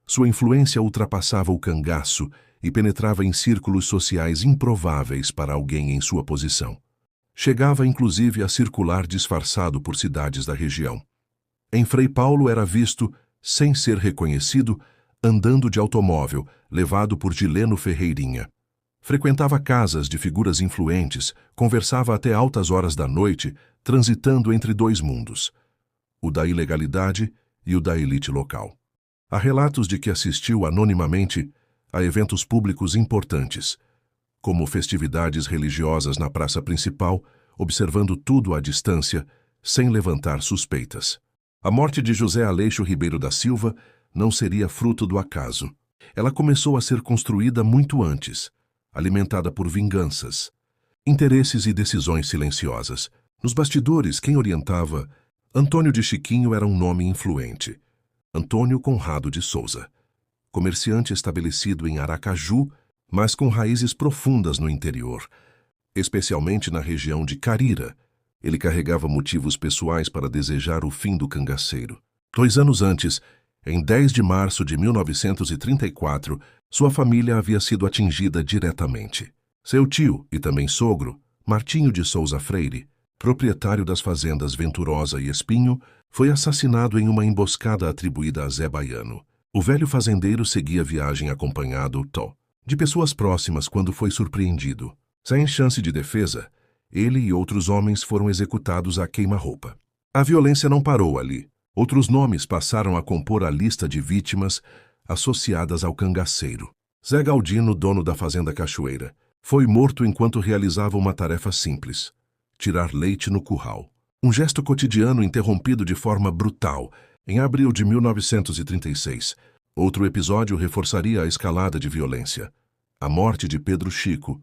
Speaker 1: Sua influência ultrapassava o cangaço e penetrava em círculos sociais improváveis para alguém em sua posição. Chegava, inclusive, a circular disfarçado por cidades da região. Em Frei Paulo era visto, sem ser reconhecido, andando de automóvel, levado por Gileno Ferreirinha. Frequentava casas de figuras influentes, conversava até altas horas da noite, transitando entre dois mundos, o da ilegalidade e o da elite local. Há relatos de que assistiu anonimamente a eventos públicos importantes, como festividades religiosas na praça principal, observando tudo à distância, sem levantar suspeitas. A morte de José Aleixo Ribeiro da Silva não seria fruto do acaso. Ela começou a ser construída muito antes, alimentada por vinganças, interesses e decisões silenciosas. Nos bastidores, quem orientava? Antônio de Chiquinho era um nome influente. Antônio Conrado de Souza. Comerciante estabelecido em Aracaju, mas com raízes profundas no interior, especialmente na região de Carira. Ele carregava motivos pessoais para desejar o fim do cangaceiro. 2 anos antes, em 10 de março de 1934, sua família havia sido atingida diretamente. Seu tio, e também sogro, Martinho de Souza Freire, proprietário das fazendas Venturosa e Espinho, foi assassinado em uma emboscada atribuída a Zé Baiano. O velho fazendeiro seguia viagem acompanhado de pessoas próximas quando foi surpreendido. Sem chance de defesa, ele e outros homens foram executados à queima-roupa. A violência não parou ali. Outros nomes passaram a compor a lista de vítimas associadas ao cangaceiro. Zé Galdino, dono da fazenda Cachoeira, foi morto enquanto realizava uma tarefa simples: tirar leite no curral. Um gesto cotidiano interrompido de forma brutal. Em abril de 1936, Outro episódio reforçaria a escalada de violência. A morte de Pedro Chico,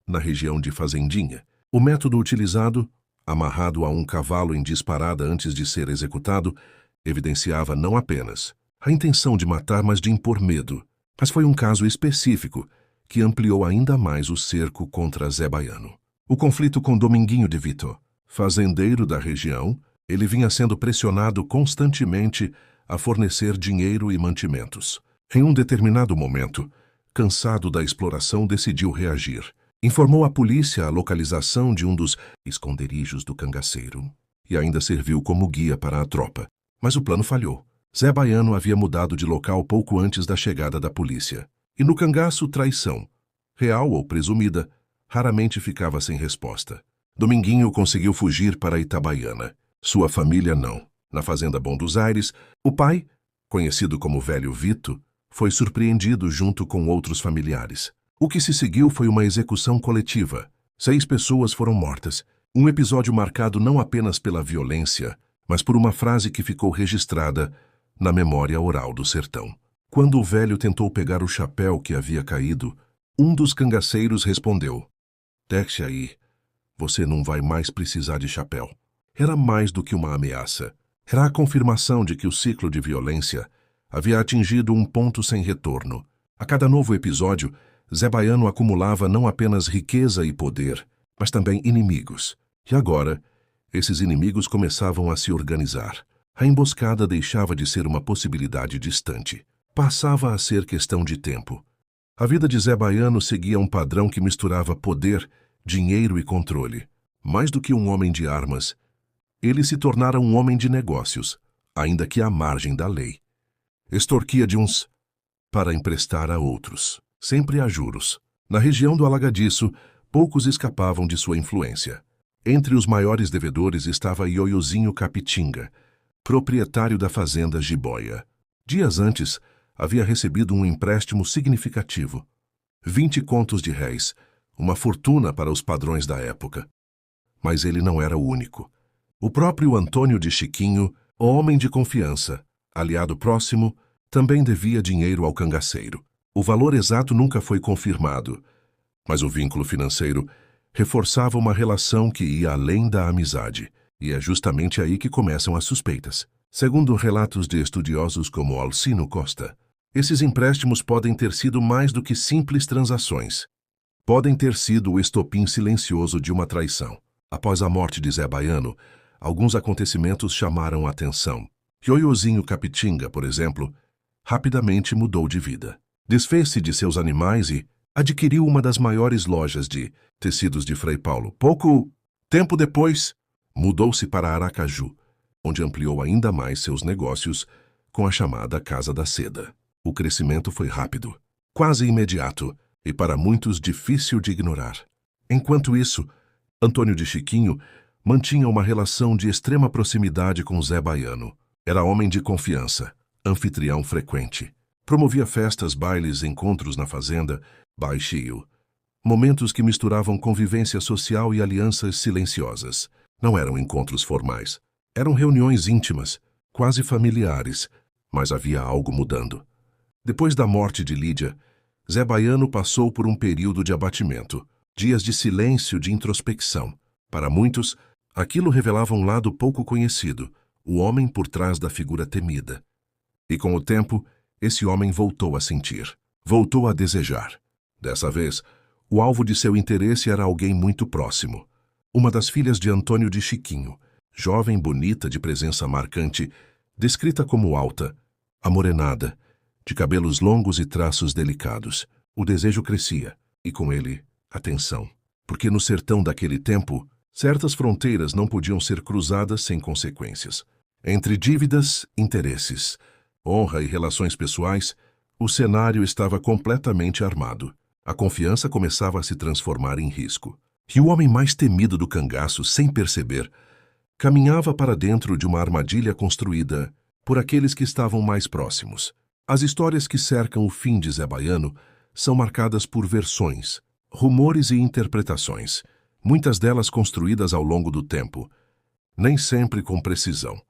Speaker 1: na região de Fazendinha. O método utilizado, amarrado a um cavalo em disparada antes de ser executado, evidenciava não apenas a intenção de matar, mas de impor medo. Mas foi um caso específico que ampliou ainda mais o cerco contra Zé Baiano. O conflito com Dominguinho de Vitor, fazendeiro da região, ele vinha sendo pressionado constantemente a fornecer dinheiro e mantimentos. Em um determinado momento, cansado da exploração, decidiu reagir. Informou à polícia a localização de um dos esconderijos do cangaceiro e ainda serviu como guia para a tropa. Mas o plano falhou. Zé Baiano havia mudado de local pouco antes da chegada da polícia. E no cangaço, traição, real ou presumida, raramente ficava sem resposta. Dominguinho conseguiu fugir para Itabaiana. Sua família não. Na fazenda Bom dos Aires, o pai, conhecido como Velho Vito, foi surpreendido junto com outros familiares. O que se seguiu foi uma execução coletiva. 6 pessoas foram mortas. Um episódio marcado não apenas pela violência, mas por uma frase que ficou registrada na memória oral do sertão. Quando o velho tentou pegar o chapéu que havia caído, um dos cangaceiros respondeu: "Deixe aí, você não vai mais precisar de chapéu." Era mais do que uma ameaça. Era a confirmação de que o ciclo de violência havia atingido um ponto sem retorno. A cada novo episódio, Zé Baiano acumulava não apenas riqueza e poder, mas também inimigos. E agora, esses inimigos começavam a se organizar. A emboscada deixava de ser uma possibilidade distante. Passava a ser questão de tempo. A vida de Zé Baiano seguia um padrão que misturava poder, dinheiro e controle. Mais do que um homem de armas, ele se tornara um homem de negócios, ainda que à margem da lei. Extorquia de uns para emprestar a outros, sempre a juros. Na região do Alagadiço, poucos escapavam de sua influência. Entre os maiores devedores estava Ioiozinho Capitinga, proprietário da fazenda Jiboia. Dias antes, havia recebido um empréstimo significativo. 20 contos de réis, uma fortuna para os padrões da época. Mas ele não era o único. O próprio Antônio de Chiquinho, homem de confiança, aliado próximo, também devia dinheiro ao cangaceiro. O valor exato nunca foi confirmado, mas o vínculo financeiro reforçava uma relação que ia além da amizade, e é justamente aí que começam as suspeitas. Segundo relatos de estudiosos como Alcino Costa, esses empréstimos podem ter sido mais do que simples transações. Podem ter sido o estopim silencioso de uma traição. Após a morte de Zé Baiano, alguns acontecimentos chamaram a atenção. Ioiozinho Capitinga, por exemplo, rapidamente mudou de vida. Desfez-se de seus animais e adquiriu uma das maiores lojas de tecidos de Frei Paulo. Pouco tempo depois, mudou-se para Aracaju, onde ampliou ainda mais seus negócios com a chamada Casa da Seda. O crescimento foi rápido, quase imediato, e para muitos difícil de ignorar. Enquanto isso, Antônio de Chiquinho mantinha uma relação de extrema proximidade com Zé Baiano. Era homem de confiança, anfitrião frequente. Promovia festas, bailes, encontros na fazenda, baixio. Momentos que misturavam convivência social e alianças silenciosas. Não eram encontros formais. Eram reuniões íntimas, quase familiares, mas havia algo mudando. Depois da morte de Lídia, Zé Baiano passou por um período de abatimento, dias de silêncio, de introspecção. Para muitos, aquilo revelava um lado pouco conhecido, o homem por trás da figura temida. E com o tempo, esse homem voltou a sentir, voltou a desejar. Dessa vez, o alvo de seu interesse era alguém muito próximo. Uma das filhas de Antônio de Chiquinho, jovem bonita de presença marcante, descrita como alta, amorenada, de cabelos longos e traços delicados. O desejo crescia, e com ele, a tensão. Porque no sertão daquele tempo, certas fronteiras não podiam ser cruzadas sem consequências. Entre dívidas, interesses, honra e relações pessoais, o cenário estava completamente armado. A confiança começava a se transformar em risco. E o homem mais temido do cangaço, sem perceber, caminhava para dentro de uma armadilha construída por aqueles que estavam mais próximos. As histórias que cercam o fim de Zé Baiano são marcadas por versões, rumores e interpretações, muitas delas construídas ao longo do tempo, nem sempre com precisão.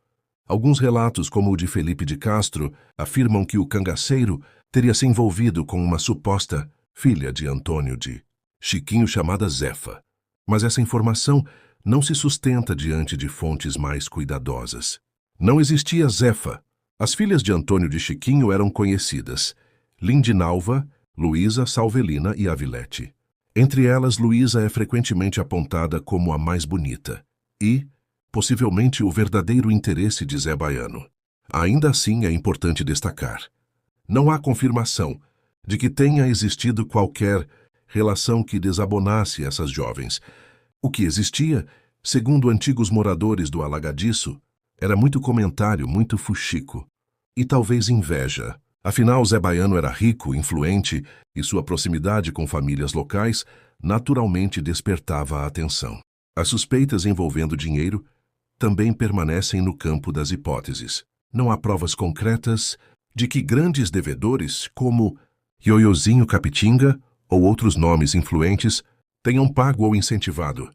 Speaker 1: Alguns relatos, como o de Felipe de Castro, afirmam que o cangaceiro teria se envolvido com uma suposta filha de Antônio de Chiquinho chamada Zefa. Mas essa informação não se sustenta diante de fontes mais cuidadosas. Não existia Zefa. As filhas de Antônio de Chiquinho eram conhecidas: Lindinalva, Luísa, Salvelina e Avilete. Entre elas, Luísa é frequentemente apontada como a mais bonita e, possivelmente, o verdadeiro interesse de Zé Baiano. Ainda assim, é importante destacar: não há confirmação de que tenha existido qualquer relação que desabonasse essas jovens. O que existia, segundo antigos moradores do Alagadiço, era muito comentário, muito fuxico e talvez inveja. Afinal, Zé Baiano era rico, influente e sua proximidade com famílias locais naturalmente despertava a atenção. As suspeitas envolvendo dinheiro também permanecem no campo das hipóteses. Não há provas concretas de que grandes devedores, como Ioiozinho Capitinga ou outros nomes influentes, tenham pago ou incentivado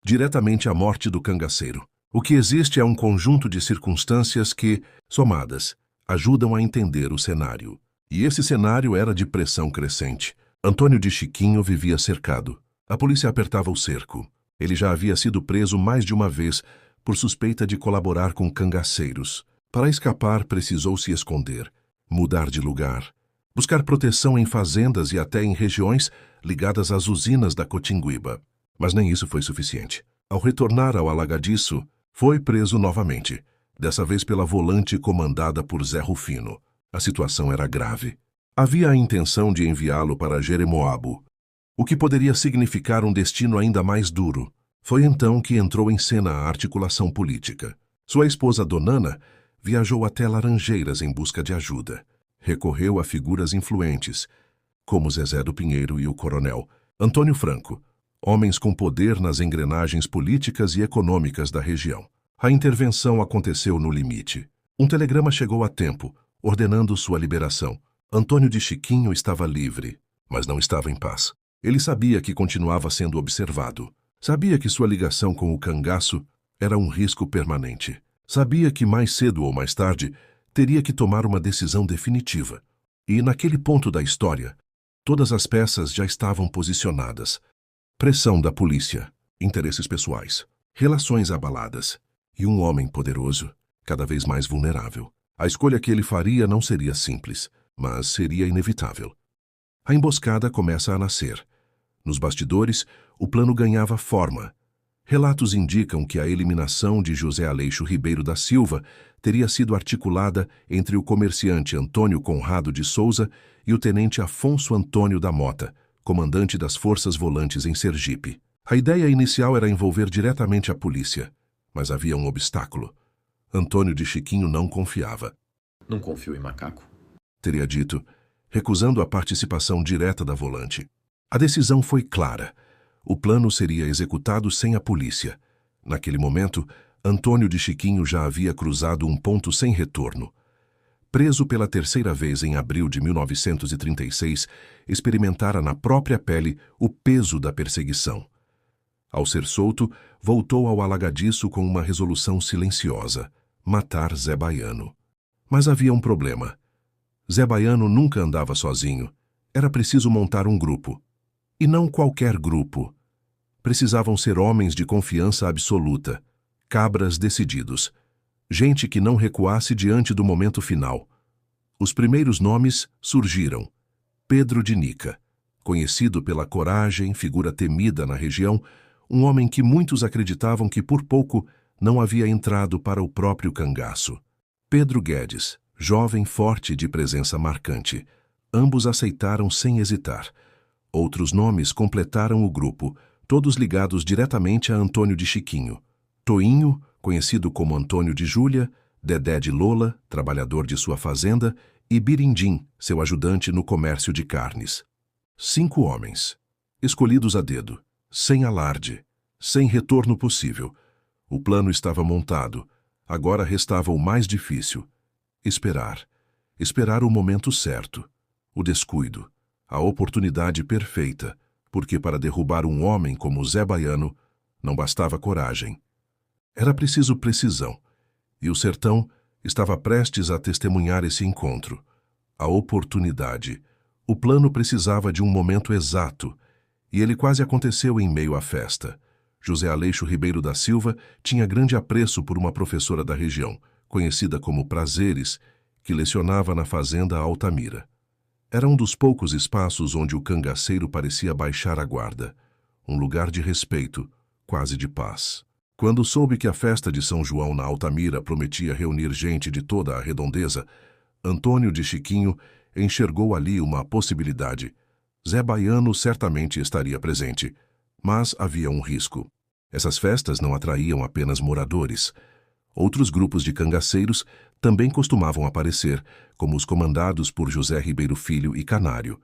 Speaker 1: diretamente a morte do cangaceiro. O que existe é um conjunto de circunstâncias que, somadas, ajudam a entender o cenário. E esse cenário era de pressão crescente. Antônio de Chiquinho vivia cercado. A polícia apertava o cerco. Ele já havia sido preso mais de uma vez por suspeita de colaborar com cangaceiros. Para escapar, precisou se esconder, mudar de lugar, buscar proteção em fazendas e até em regiões ligadas às usinas da Cotinguiba. Mas nem isso foi suficiente. Ao retornar ao Alagadiço, foi preso novamente, dessa vez pela volante comandada por Zé Rufino. A situação era grave. Havia a intenção de enviá-lo para Jeremoabo, o que poderia significar um destino ainda mais duro. Foi então que entrou em cena a articulação política. Sua esposa Donana viajou até Laranjeiras em busca de ajuda. Recorreu a figuras influentes, como Zezé do Pinheiro e o coronel Antônio Franco, homens com poder nas engrenagens políticas e econômicas da região. A intervenção aconteceu no limite. Um telegrama chegou a tempo, ordenando sua liberação. Antônio de Chiquinho estava livre, mas não estava em paz. Ele sabia que continuava sendo observado. Sabia que sua ligação com o cangaço era um risco permanente. Sabia que mais cedo ou mais tarde teria que tomar uma decisão definitiva. E naquele ponto da história, todas as peças já estavam posicionadas. Pressão da polícia, interesses pessoais, relações abaladas e um homem poderoso, cada vez mais vulnerável. A escolha que ele faria não seria simples, mas seria inevitável. A emboscada começa a nascer. Nos bastidores, o plano ganhava forma. Relatos indicam que a eliminação de José Aleixo Ribeiro da Silva teria sido articulada entre o comerciante Antônio Conrado de Souza e o tenente Afonso Antônio da Mota, comandante das Forças Volantes em Sergipe. A ideia inicial era envolver diretamente a polícia, mas havia um obstáculo. Antônio de Chiquinho não confiava.
Speaker 9: Não confio em macaco?
Speaker 1: Teria dito, recusando a participação direta da volante. A decisão foi clara. O plano seria executado sem a polícia. Naquele momento, Antônio de Chiquinho já havia cruzado um ponto sem retorno. Preso pela terceira vez em abril de 1936, experimentara na própria pele o peso da perseguição. Ao ser solto, voltou ao Alagadiço com uma resolução silenciosa: matar Zé Baiano. Mas havia um problema. Zé Baiano nunca andava sozinho. Era preciso montar um grupo. E não qualquer grupo. Precisavam ser homens de confiança absoluta, cabras decididos, gente que não recuasse diante do momento final. Os primeiros nomes surgiram. Pedro de Nica, conhecido pela coragem, figura temida na região, um homem que muitos acreditavam que por pouco não havia entrado para o próprio cangaço. Pedro Guedes, jovem forte de presença marcante. Ambos aceitaram sem hesitar. Outros nomes completaram o grupo, todos ligados diretamente a Antônio de Chiquinho. Toinho, conhecido como Antônio de Júlia, Dedé de Lola, trabalhador de sua fazenda, e Birindim, seu ajudante no comércio de carnes. 5 homens, escolhidos a dedo, sem alarde, sem retorno possível. O plano estava montado. Agora restava o mais difícil: esperar. Esperar o momento certo, o descuido, a oportunidade perfeita, porque para derrubar um homem como Zé Baiano não bastava coragem. Era preciso precisão, E o sertão estava prestes a testemunhar esse encontro. A oportunidade. O plano precisava de um momento exato, e ele quase aconteceu em meio à festa. José Aleixo Ribeiro da Silva tinha grande apreço por uma professora da região, conhecida como Prazeres, que lecionava na fazenda Altamira. Era um dos poucos espaços onde o cangaceiro parecia baixar a guarda. Um lugar de respeito, quase de paz. Quando soube que a festa de São João na Altamira prometia reunir gente de toda a redondeza, Antônio de Chiquinho enxergou ali uma possibilidade. Zé Baiano certamente estaria presente, mas havia um risco. Essas festas não atraíam apenas moradores. Outros grupos de cangaceiros também costumavam aparecer, como os comandados por José Ribeiro Filho e Canário.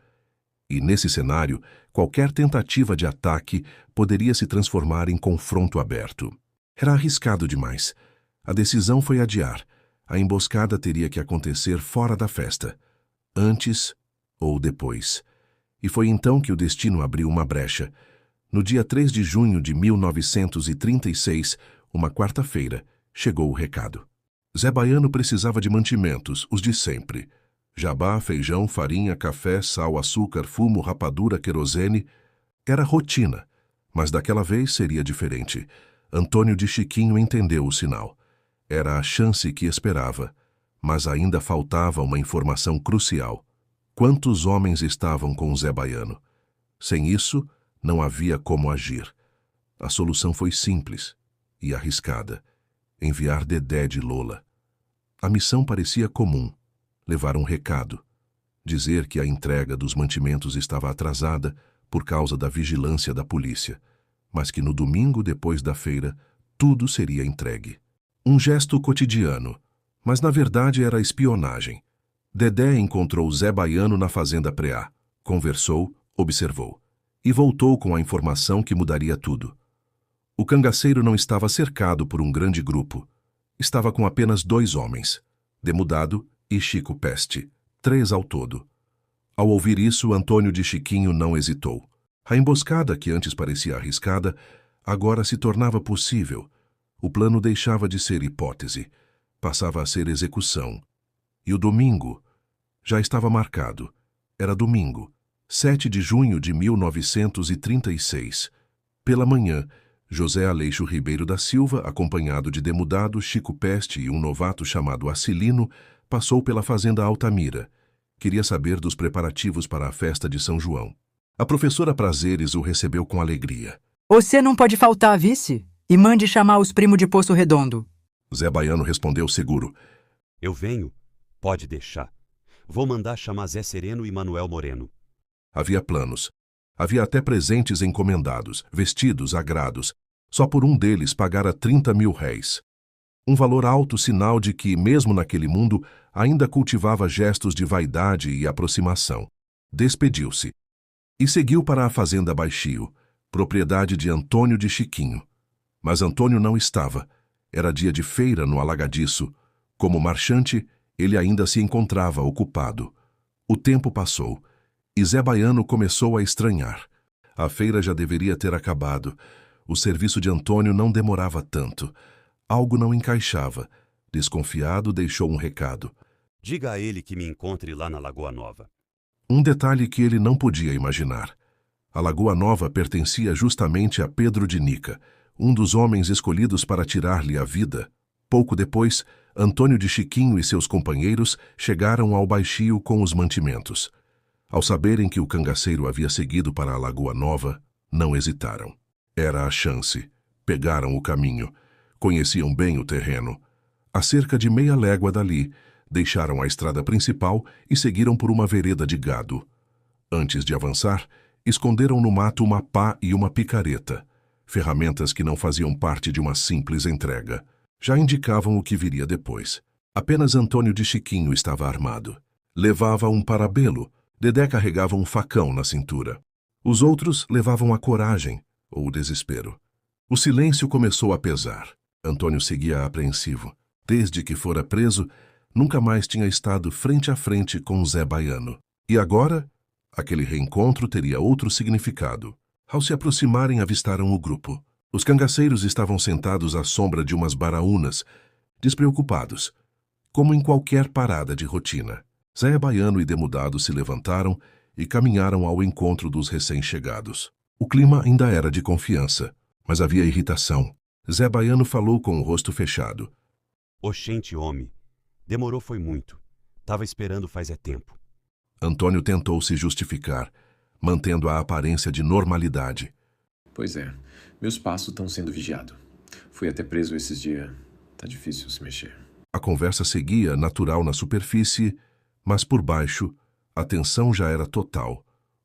Speaker 1: E nesse cenário, qualquer tentativa de ataque poderia se transformar em confronto aberto. Era arriscado demais. A decisão foi adiar. A emboscada teria que acontecer fora da festa, antes ou depois. E foi então que o destino abriu uma brecha. No dia 3 de junho de 1936, uma quarta-feira, chegou o recado. Zé Baiano precisava de mantimentos, os de sempre. Jabá, feijão, farinha, café, sal, açúcar, fumo, rapadura, querosene. Era rotina, mas daquela vez seria diferente. Antônio de Chiquinho entendeu o sinal. Era a chance que esperava, mas ainda faltava uma informação crucial. Quantos homens estavam com Zé Baiano? Sem isso, não havia como agir. A solução foi simples e arriscada. Enviar Dedé de Lola. A missão parecia comum. Levar um recado. Dizer que a entrega dos mantimentos estava atrasada por causa da vigilância da polícia, mas que no domingo depois da feira tudo seria entregue. Um gesto cotidiano, mas na verdade era espionagem. Dedé encontrou Zé Baiano na fazenda Preá, conversou, observou, e voltou com a informação que mudaria tudo. O cangaceiro não estava cercado por um grande grupo. Estava com apenas 2 homens, Demudado e Chico Peste, 3 ao todo. Ao ouvir isso, Antônio de Chiquinho não hesitou. A emboscada, que antes parecia arriscada, agora se tornava possível. O plano deixava de ser hipótese, passava a ser execução. E o domingo já estava marcado. Era domingo, 7 de junho de 1936. Pela manhã, José Aleixo Ribeiro da Silva, acompanhado de Demudado, Chico Peste e um novato chamado Acilino, passou pela fazenda Altamira. Queria saber dos preparativos para a festa de São João. A professora Prazeres o recebeu com alegria.
Speaker 3: Você não pode faltar, vice? E mande chamar os primos de Poço Redondo.
Speaker 1: Zé Baiano respondeu seguro.
Speaker 8: Eu venho. Pode deixar. Vou mandar chamar Zé Sereno e Manuel Moreno.
Speaker 1: Havia planos. Havia até presentes encomendados, vestidos, agrados. Só por um deles pagara 30 mil réis. Um valor alto, sinal de que, mesmo naquele mundo, ainda cultivava gestos de vaidade e aproximação. Despediu-se. E seguiu para a fazenda Baixio, propriedade de Antônio de Chiquinho. Mas Antônio não estava. Era dia de feira no Alagadiço. Como marchante, ele ainda se encontrava ocupado. O tempo passou, e Zé Baiano começou a estranhar. A feira já deveria ter acabado. O serviço de Antônio não demorava tanto. Algo não encaixava. Desconfiado, deixou um recado.
Speaker 8: Diga a ele que me encontre lá na Lagoa Nova.
Speaker 1: Um detalhe que ele não podia imaginar. A Lagoa Nova pertencia justamente a Pedro de Nica, um dos homens escolhidos para tirar-lhe a vida. Pouco depois, Antônio de Chiquinho e seus companheiros chegaram ao Baixio com os mantimentos. Ao saberem que o cangaceiro havia seguido para a Lagoa Nova, não hesitaram. Era a chance. Pegaram o caminho. Conheciam bem o terreno. A cerca de meia légua dali, deixaram a estrada principal e seguiram por uma vereda de gado. Antes de avançar, esconderam no mato uma pá e uma picareta, ferramentas que não faziam parte de uma simples entrega. Já indicavam o que viria depois. Apenas Antônio de Chiquinho estava armado. Levava um parabelo. Dedé carregava um facão na cintura. Os outros levavam a coragem ou o desespero. O silêncio começou a pesar. Antônio seguia apreensivo. Desde que fora preso, nunca mais tinha estado frente a frente com Zé Baiano. E agora, aquele reencontro teria outro significado. Ao se aproximarem, avistaram o grupo. Os cangaceiros estavam sentados à sombra de umas baraúnas, despreocupados, como em qualquer parada de rotina. Zé Baiano e Demudado se levantaram e caminharam ao encontro dos recém-chegados. O clima ainda era de confiança, mas havia irritação. Zé Baiano falou com o rosto fechado.
Speaker 8: Oxente, homem. Demorou foi muito. Tava esperando faz tempo.
Speaker 1: Antônio tentou se justificar, mantendo a aparência de normalidade.
Speaker 9: Pois é, meus passos estão sendo vigiados. Fui até preso esses dias. Tá difícil se mexer.
Speaker 1: A conversa seguia natural na superfície, mas por baixo, a tensão já era total.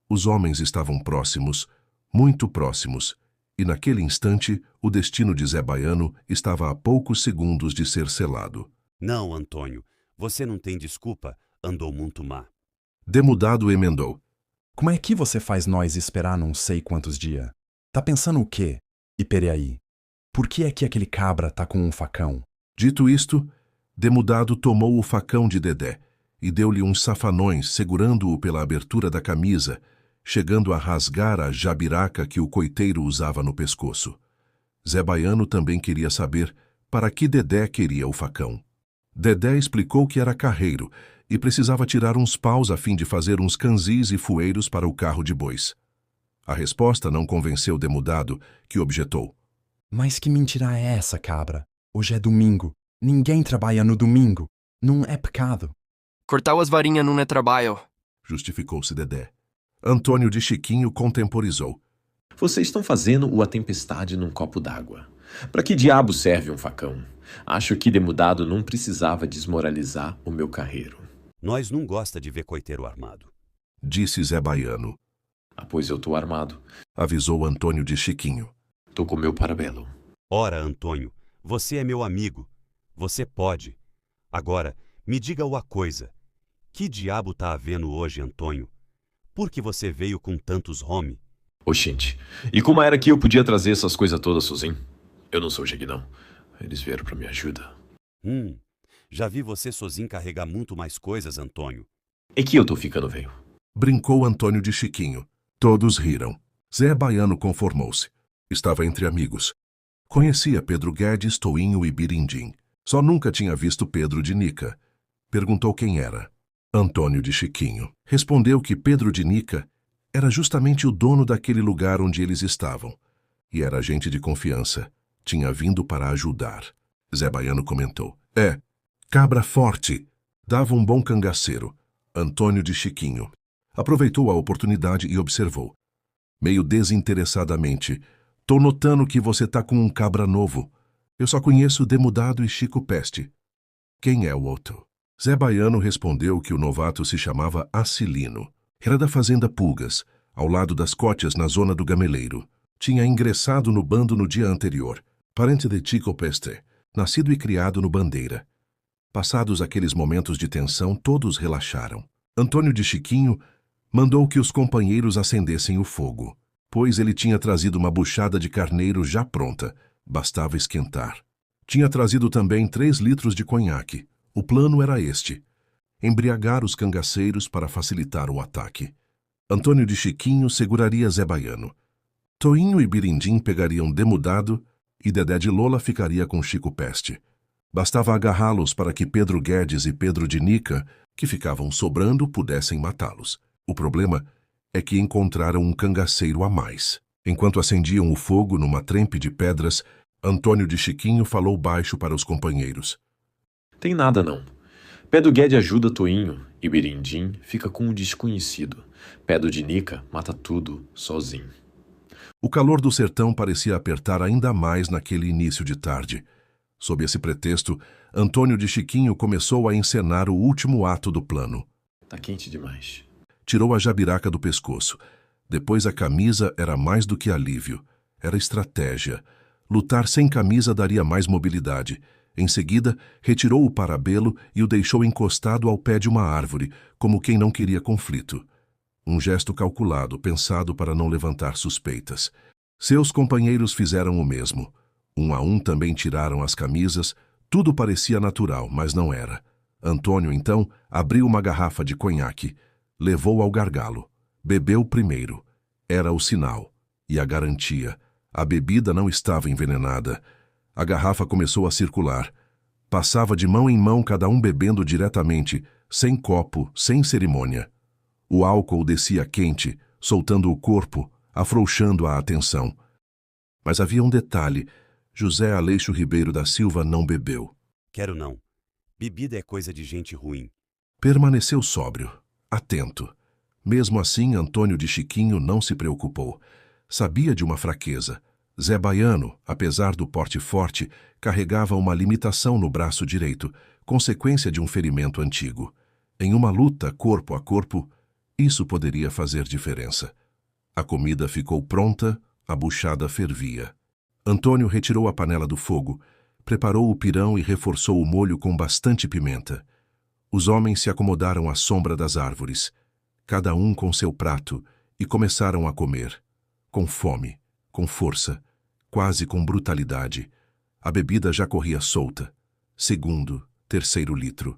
Speaker 1: Os homens estavam próximos, muito próximos, e naquele instante o destino de Zé Baiano estava a poucos segundos de ser selado.
Speaker 8: Não, Antônio, você não tem desculpa, andou muito má.
Speaker 1: Demudado emendou.
Speaker 10: Como é que você faz nós esperar não sei quantos dias? Tá pensando o quê? E peraí, por que é que aquele cabra tá com um facão?
Speaker 1: Dito isto, Demudado tomou o facão de Dedé e deu-lhe uns safanões, segurando-o pela abertura da camisa, chegando a rasgar a jabiraca que o coiteiro usava no pescoço. Zé Baiano também queria saber para que Dedé queria o facão. Dedé explicou que era carreiro e precisava tirar uns paus a fim de fazer uns canzis e fueiros para o carro de bois. A resposta não convenceu Demudado, que objetou.
Speaker 10: Mas que mentira é essa, cabra? Hoje é domingo. Ninguém trabalha no domingo. Não é pecado.
Speaker 11: Cortar as varinhas não é trabalho,
Speaker 1: justificou-se Dedé. Antônio de Chiquinho contemporizou.
Speaker 9: Vocês estão fazendo a tempestade num copo d'água. Para que diabo serve um facão? Acho que Demudado não precisava desmoralizar o meu carreiro.
Speaker 8: Nós não gosta de ver coiteiro armado,
Speaker 1: disse Zé Baiano.
Speaker 9: Ah, pois eu tô armado,
Speaker 1: avisou Antônio de Chiquinho.
Speaker 9: Tô com meu parabelo.
Speaker 8: Ora, Antônio, você é meu amigo. Você pode. Agora, me diga uma coisa. Que diabo tá havendo hoje, Antônio? Por que você veio com tantos homens?
Speaker 9: Oxente, e como era que eu podia trazer essas coisas todas sozinho? Eu não sou jegue, não. Eles vieram pra me ajuda.
Speaker 8: Já vi você sozinho carregar muito mais coisas, Antônio.
Speaker 9: É que eu tô ficando velho.
Speaker 1: Brincou Antônio de Chiquinho. Todos riram. Zé Baiano conformou-se. Estava entre amigos. Conhecia Pedro Guedes, Toinho e Birindim. Só nunca tinha visto Pedro de Nica. Perguntou quem era. Antônio de Chiquinho. Respondeu que Pedro de Nica era justamente o dono daquele lugar onde eles estavam. E era gente de confiança. Tinha vindo para ajudar. Zé Baiano comentou. Cabra forte. Dava um bom cangaceiro. Antônio de Chiquinho. Aproveitou a oportunidade e observou. Meio desinteressadamente. Tô notando que você tá com um cabra novo. Eu só conheço Demudado e Chico Peste. Quem é o outro? Zé Baiano respondeu que o novato se chamava Acilino. Era da fazenda Pulgas, ao lado das Cótias, na zona do Gameleiro. Tinha ingressado no bando no dia anterior. Parente de Chico Peste, nascido e criado no Bandeira. Passados aqueles momentos de tensão, todos relaxaram. Antônio de Chiquinho mandou que os companheiros acendessem o fogo, pois ele tinha trazido uma buchada de carneiro já pronta, bastava esquentar. Tinha trazido também 3 litros de conhaque. O plano era este: embriagar os cangaceiros para facilitar o ataque. Antônio de Chiquinho seguraria Zé Baiano. Toinho e Birindim pegariam Demudado e Dedé de Lola ficaria com Chico Peste. Bastava agarrá-los para que Pedro Guedes e Pedro de Nica, que ficavam sobrando, pudessem matá-los. O problema é que encontraram um cangaceiro a mais. Enquanto acendiam o fogo numa trempe de pedras, Antônio de Chiquinho falou baixo para os companheiros.
Speaker 9: Tem nada, não. Pé do Guedes ajuda Toinho e Birindim fica com um desconhecido. Pé do de Nica mata tudo sozinho.
Speaker 1: O calor do sertão parecia apertar ainda mais naquele início de tarde. Sob esse pretexto, Antônio de Chiquinho começou a encenar o último ato do plano.
Speaker 9: Tá quente demais.
Speaker 1: Tirou a jabiraca do pescoço. Depois a camisa era mais do que alívio. Era estratégia. Lutar sem camisa daria mais mobilidade. Em seguida, retirou o parabelo e o deixou encostado ao pé de uma árvore, como quem não queria conflito. Um gesto calculado, pensado para não levantar suspeitas. Seus companheiros fizeram o mesmo. Um a um também tiraram as camisas. Tudo parecia natural, mas não era. Antônio, então, abriu uma garrafa de conhaque. Levou ao gargalo. Bebeu primeiro. Era o sinal. E a garantia. A bebida não estava envenenada. A garrafa começou a circular. Passava de mão em mão, cada um bebendo diretamente, sem copo, sem cerimônia. O álcool descia quente, soltando o corpo, afrouxando a atenção. Mas havia um detalhe: José Aleixo Ribeiro da Silva não bebeu.
Speaker 8: Quero não. Bebida é coisa de gente ruim.
Speaker 1: Permaneceu sóbrio, atento. Mesmo assim, Antônio de Chiquinho não se preocupou. Sabia de uma fraqueza. Zé Baiano, apesar do porte forte, carregava uma limitação no braço direito, consequência de um ferimento antigo. Em uma luta corpo a corpo, isso poderia fazer diferença. A comida ficou pronta, a buchada fervia. Antônio retirou a panela do fogo, preparou o pirão e reforçou o molho com bastante pimenta. Os homens se acomodaram à sombra das árvores, cada um com seu prato, e começaram a comer. Com fome, com força, quase com brutalidade. A bebida já corria solta. Segundo, terceiro litro.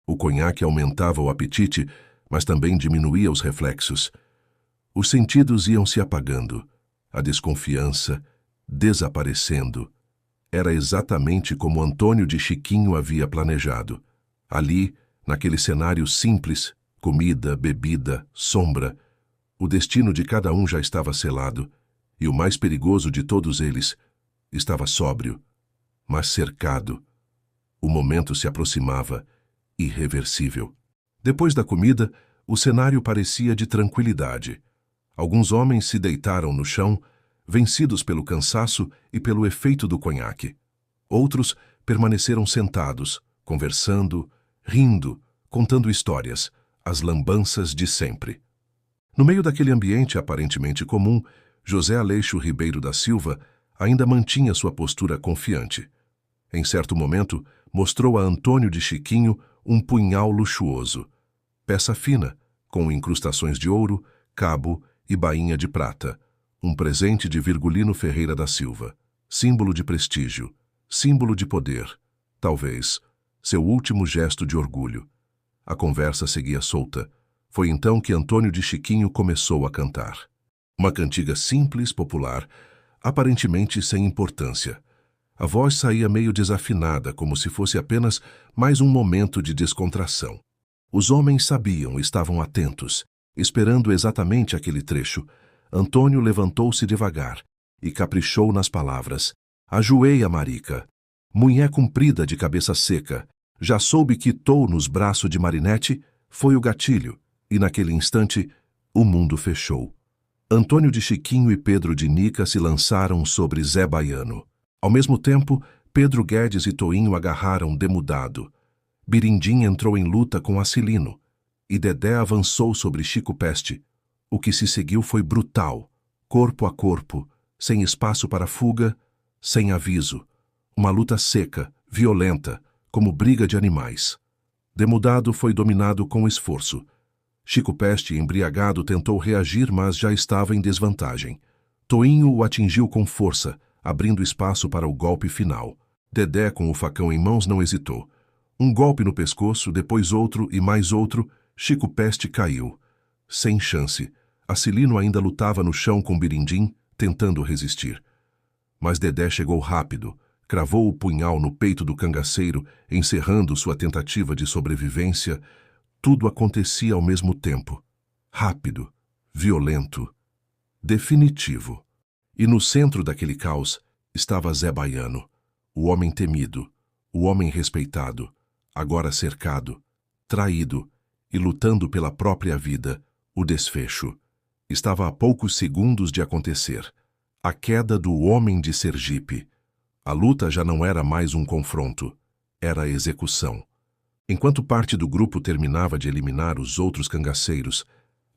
Speaker 1: O conhaque aumentava o apetite, mas também diminuía os reflexos. Os sentidos iam se apagando, a desconfiança desaparecendo. Era exatamente como Antônio de Chiquinho havia planejado. Ali, naquele cenário simples, comida, bebida, sombra, o destino de cada um já estava selado, e o mais perigoso de todos eles estava sóbrio, mas cercado. O momento se aproximava, irreversível. Depois da comida, o cenário parecia de tranquilidade. Alguns homens se deitaram no chão, vencidos pelo cansaço e pelo efeito do conhaque. Outros permaneceram sentados, conversando, rindo, contando histórias, as lambanças de sempre. No meio daquele ambiente aparentemente comum, José Aleixo Ribeiro da Silva ainda mantinha sua postura confiante. Em certo momento, mostrou a Antônio de Chiquinho um punhal luxuoso, peça fina, com incrustações de ouro, cabo e bainha de prata, um presente de Virgulino Ferreira da Silva, símbolo de prestígio, símbolo de poder, talvez, seu último gesto de orgulho. A conversa seguia solta. Foi então que Antônio de Chiquinho começou a cantar. Uma cantiga simples, popular, aparentemente sem importância. A voz saía meio desafinada, como se fosse apenas mais um momento de descontração. Os homens sabiam, estavam atentos, esperando exatamente aquele trecho. Antônio levantou-se devagar e caprichou nas palavras. Ajoelha, marica. Munhé comprida de cabeça seca. Já soube que tou nos braços de Marinete, foi o gatilho, e naquele instante o mundo fechou. Antônio de Chiquinho e Pedro de Nica se lançaram sobre Zé Baiano. Ao mesmo tempo, Pedro Guedes e Toinho agarraram Demudado. Birindim entrou em luta com Acilino, e Dedé avançou sobre Chico Peste. O que se seguiu foi brutal, corpo a corpo, sem espaço para fuga, sem aviso. Uma luta seca, violenta, como briga de animais. Demudado foi dominado com esforço. Chico Peste, embriagado, tentou reagir, mas já estava em desvantagem. Toinho o atingiu com força, abrindo espaço para o golpe final. Dedé, com o facão em mãos, não hesitou. Um golpe no pescoço, depois outro e mais outro, Chico Peste caiu. Sem chance. Acilino ainda lutava no chão com Birindim, tentando resistir. Mas Dedé chegou rápido, cravou o punhal no peito do cangaceiro, encerrando sua tentativa de sobrevivência. Tudo acontecia ao mesmo tempo. Rápido, violento, definitivo. E no centro daquele caos estava Zé Baiano, o homem temido, o homem respeitado, agora cercado, traído e lutando pela própria vida, o desfecho. Estava a poucos segundos de acontecer. A queda do homem de Sergipe. A luta já não era mais um confronto, era a execução. Enquanto parte do grupo terminava de eliminar os outros cangaceiros,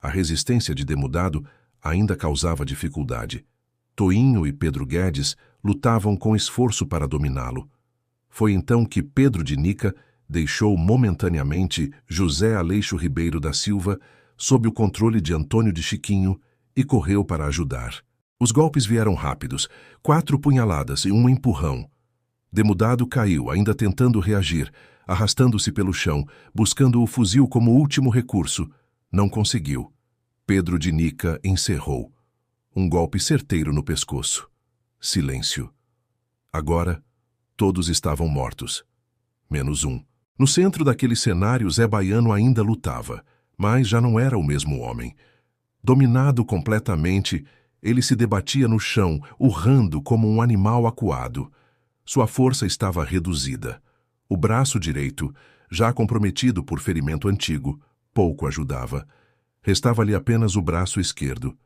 Speaker 1: a resistência de Demudado ainda causava dificuldade. Toinho e Pedro Guedes lutavam com esforço para dominá-lo. Foi então que Pedro de Nica deixou momentaneamente José Aleixo Ribeiro da Silva sob o controle de Antônio de Chiquinho e correu para ajudar. Os golpes vieram rápidos, 4 punhaladas e um empurrão. Demudado caiu, ainda tentando reagir, arrastando-se pelo chão, buscando o fuzil como último recurso. Não conseguiu. Pedro de Nica encerrou. Um golpe certeiro no pescoço. Silêncio. Agora, todos estavam mortos. Menos um. No centro daquele cenário, Zé Baiano ainda lutava, mas já não era o mesmo homem. Dominado completamente, ele se debatia no chão, urrando como um animal acuado. Sua força estava reduzida. O braço direito, já comprometido por ferimento antigo, pouco ajudava. Restava-lhe apenas o braço esquerdo.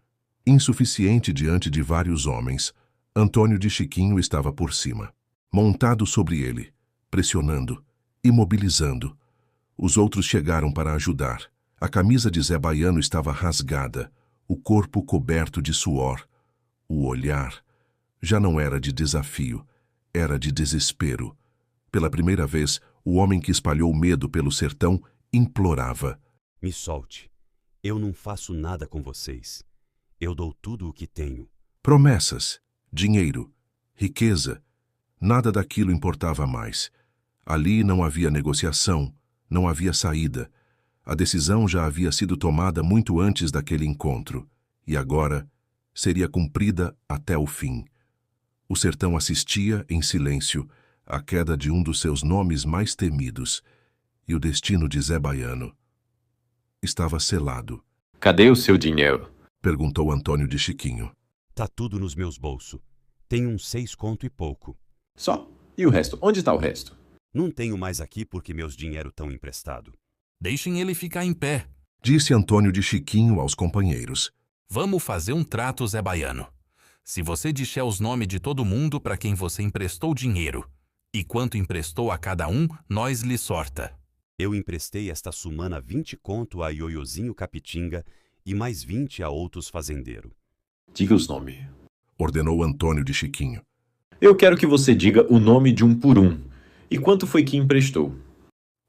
Speaker 1: Insuficiente diante de vários homens, Antônio de Chiquinho estava por cima, montado sobre ele, pressionando, imobilizando. Os outros chegaram para ajudar. A camisa de Zé Baiano estava rasgada, o corpo coberto de suor. O olhar já não era de desafio, era de desespero. Pela primeira vez, o homem que espalhou medo pelo sertão implorava:
Speaker 8: Me solte. Eu não faço nada com vocês. Eu dou tudo o que tenho.
Speaker 1: Promessas, dinheiro, riqueza, nada daquilo importava mais. Ali não havia negociação, não havia saída. A decisão já havia sido tomada muito antes daquele encontro, e agora seria cumprida até o fim. O sertão assistia, em silêncio, à queda de um dos seus nomes mais temidos, e o destino de Zé Baiano estava selado.
Speaker 9: Cadê o seu dinheiro?
Speaker 1: Perguntou Antônio de Chiquinho.
Speaker 8: Tá tudo nos meus bolsos. Tenho uns 6 conto e pouco.
Speaker 9: Só? E o resto? Onde está o resto?
Speaker 8: Não tenho mais aqui porque meus dinheiro estão emprestado.
Speaker 12: Deixem ele ficar em pé,
Speaker 1: disse Antônio de Chiquinho aos companheiros.
Speaker 12: Vamos fazer um trato, Zé Baiano. Se você disser os nomes de todo mundo para quem você emprestou dinheiro, e quanto emprestou a cada um, nós lhe sorta.
Speaker 8: Eu emprestei esta sumana 20 conto a Ioiozinho Capitinga e mais 20 a outros fazendeiros.
Speaker 9: Diga os nomes.
Speaker 1: Ordenou Antônio de Chiquinho.
Speaker 9: Eu quero que você diga o nome de um por um. E quanto foi que emprestou?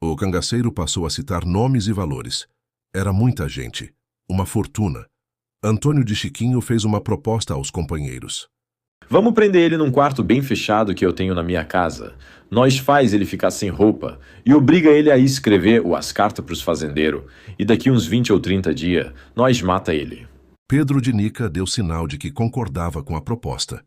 Speaker 1: O cangaceiro passou a citar nomes e valores. Era muita gente. Uma fortuna. Antônio de Chiquinho fez uma proposta aos companheiros.
Speaker 9: Vamos prender ele num quarto bem fechado que eu tenho na minha casa. Nós faz ele ficar sem roupa e obriga ele a escrever as cartas pros fazendeiros. E daqui uns 20 ou 30 dias, nós mata ele.
Speaker 1: Pedro de Nica deu sinal de que concordava com a proposta.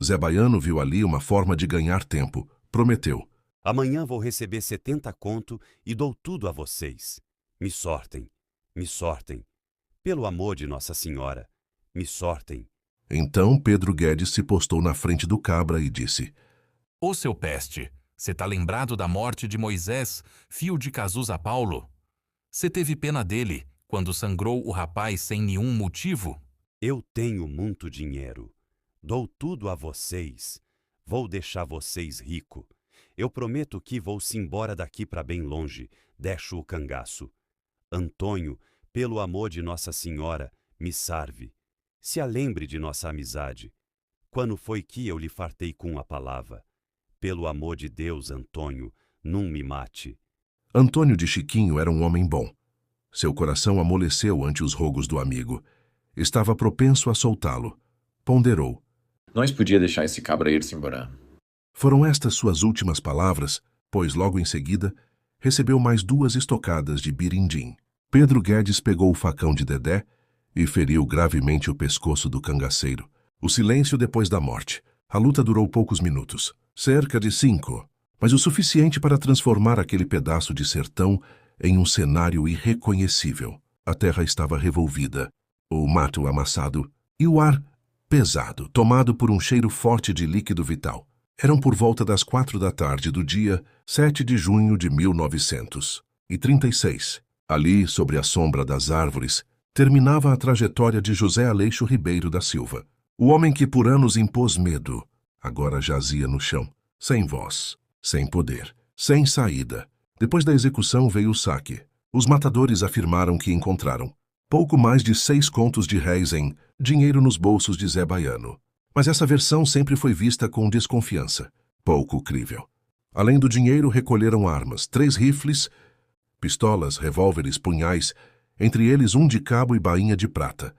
Speaker 1: Zé Baiano viu ali uma forma de ganhar tempo. Prometeu.
Speaker 8: Amanhã vou receber 70 conto e dou tudo a vocês. Me sortem, me sortem. Pelo amor de Nossa Senhora, me sortem.
Speaker 1: Então Pedro Guedes se postou na frente do cabra e disse:
Speaker 12: Ô seu peste, cê tá lembrado da morte de Moisés, filho de Cazuza Paulo? Cê teve pena dele quando sangrou o rapaz sem nenhum motivo?
Speaker 8: Eu tenho muito dinheiro. Dou tudo a vocês. Vou deixar vocês rico. Eu prometo que vou-se embora daqui para bem longe, deixo o cangaço. Antônio, pelo amor de Nossa Senhora, me salve. Se alembre de nossa amizade. Quando foi que eu lhe fartei com a palavra? Pelo amor de Deus, Antônio, não me mate.
Speaker 1: Antônio de Chiquinho era um homem bom. Seu coração amoleceu ante os rogos do amigo. Estava propenso a soltá-lo. Ponderou.
Speaker 9: Nós podia deixar esse cabra ir-se embora.
Speaker 1: Foram estas suas últimas palavras, pois logo em seguida recebeu mais 2 estocadas de birindim. Pedro Guedes pegou o facão de Dedé e feriu gravemente o pescoço do cangaceiro. O silêncio depois da morte. A luta durou poucos minutos, cerca de 5, mas o suficiente para transformar aquele pedaço de sertão em um cenário irreconhecível. A terra estava revolvida, o mato amassado e o ar pesado, tomado por um cheiro forte de líquido vital. Eram por volta das 4 da tarde do dia 7 de junho de 1936. Ali, sobre a sombra das árvores, terminava a trajetória de José Aleixo Ribeiro da Silva. O homem que por anos impôs medo, agora jazia no chão, sem voz, sem poder, sem saída. Depois da execução veio o saque. Os matadores afirmaram que encontraram pouco mais de 6 contos de réis em dinheiro nos bolsos de Zé Baiano. Mas essa versão sempre foi vista com desconfiança, pouco crível. Além do dinheiro, recolheram armas, 3 rifles, pistolas, revólveres, punhais, entre eles um de cabo e bainha de prata,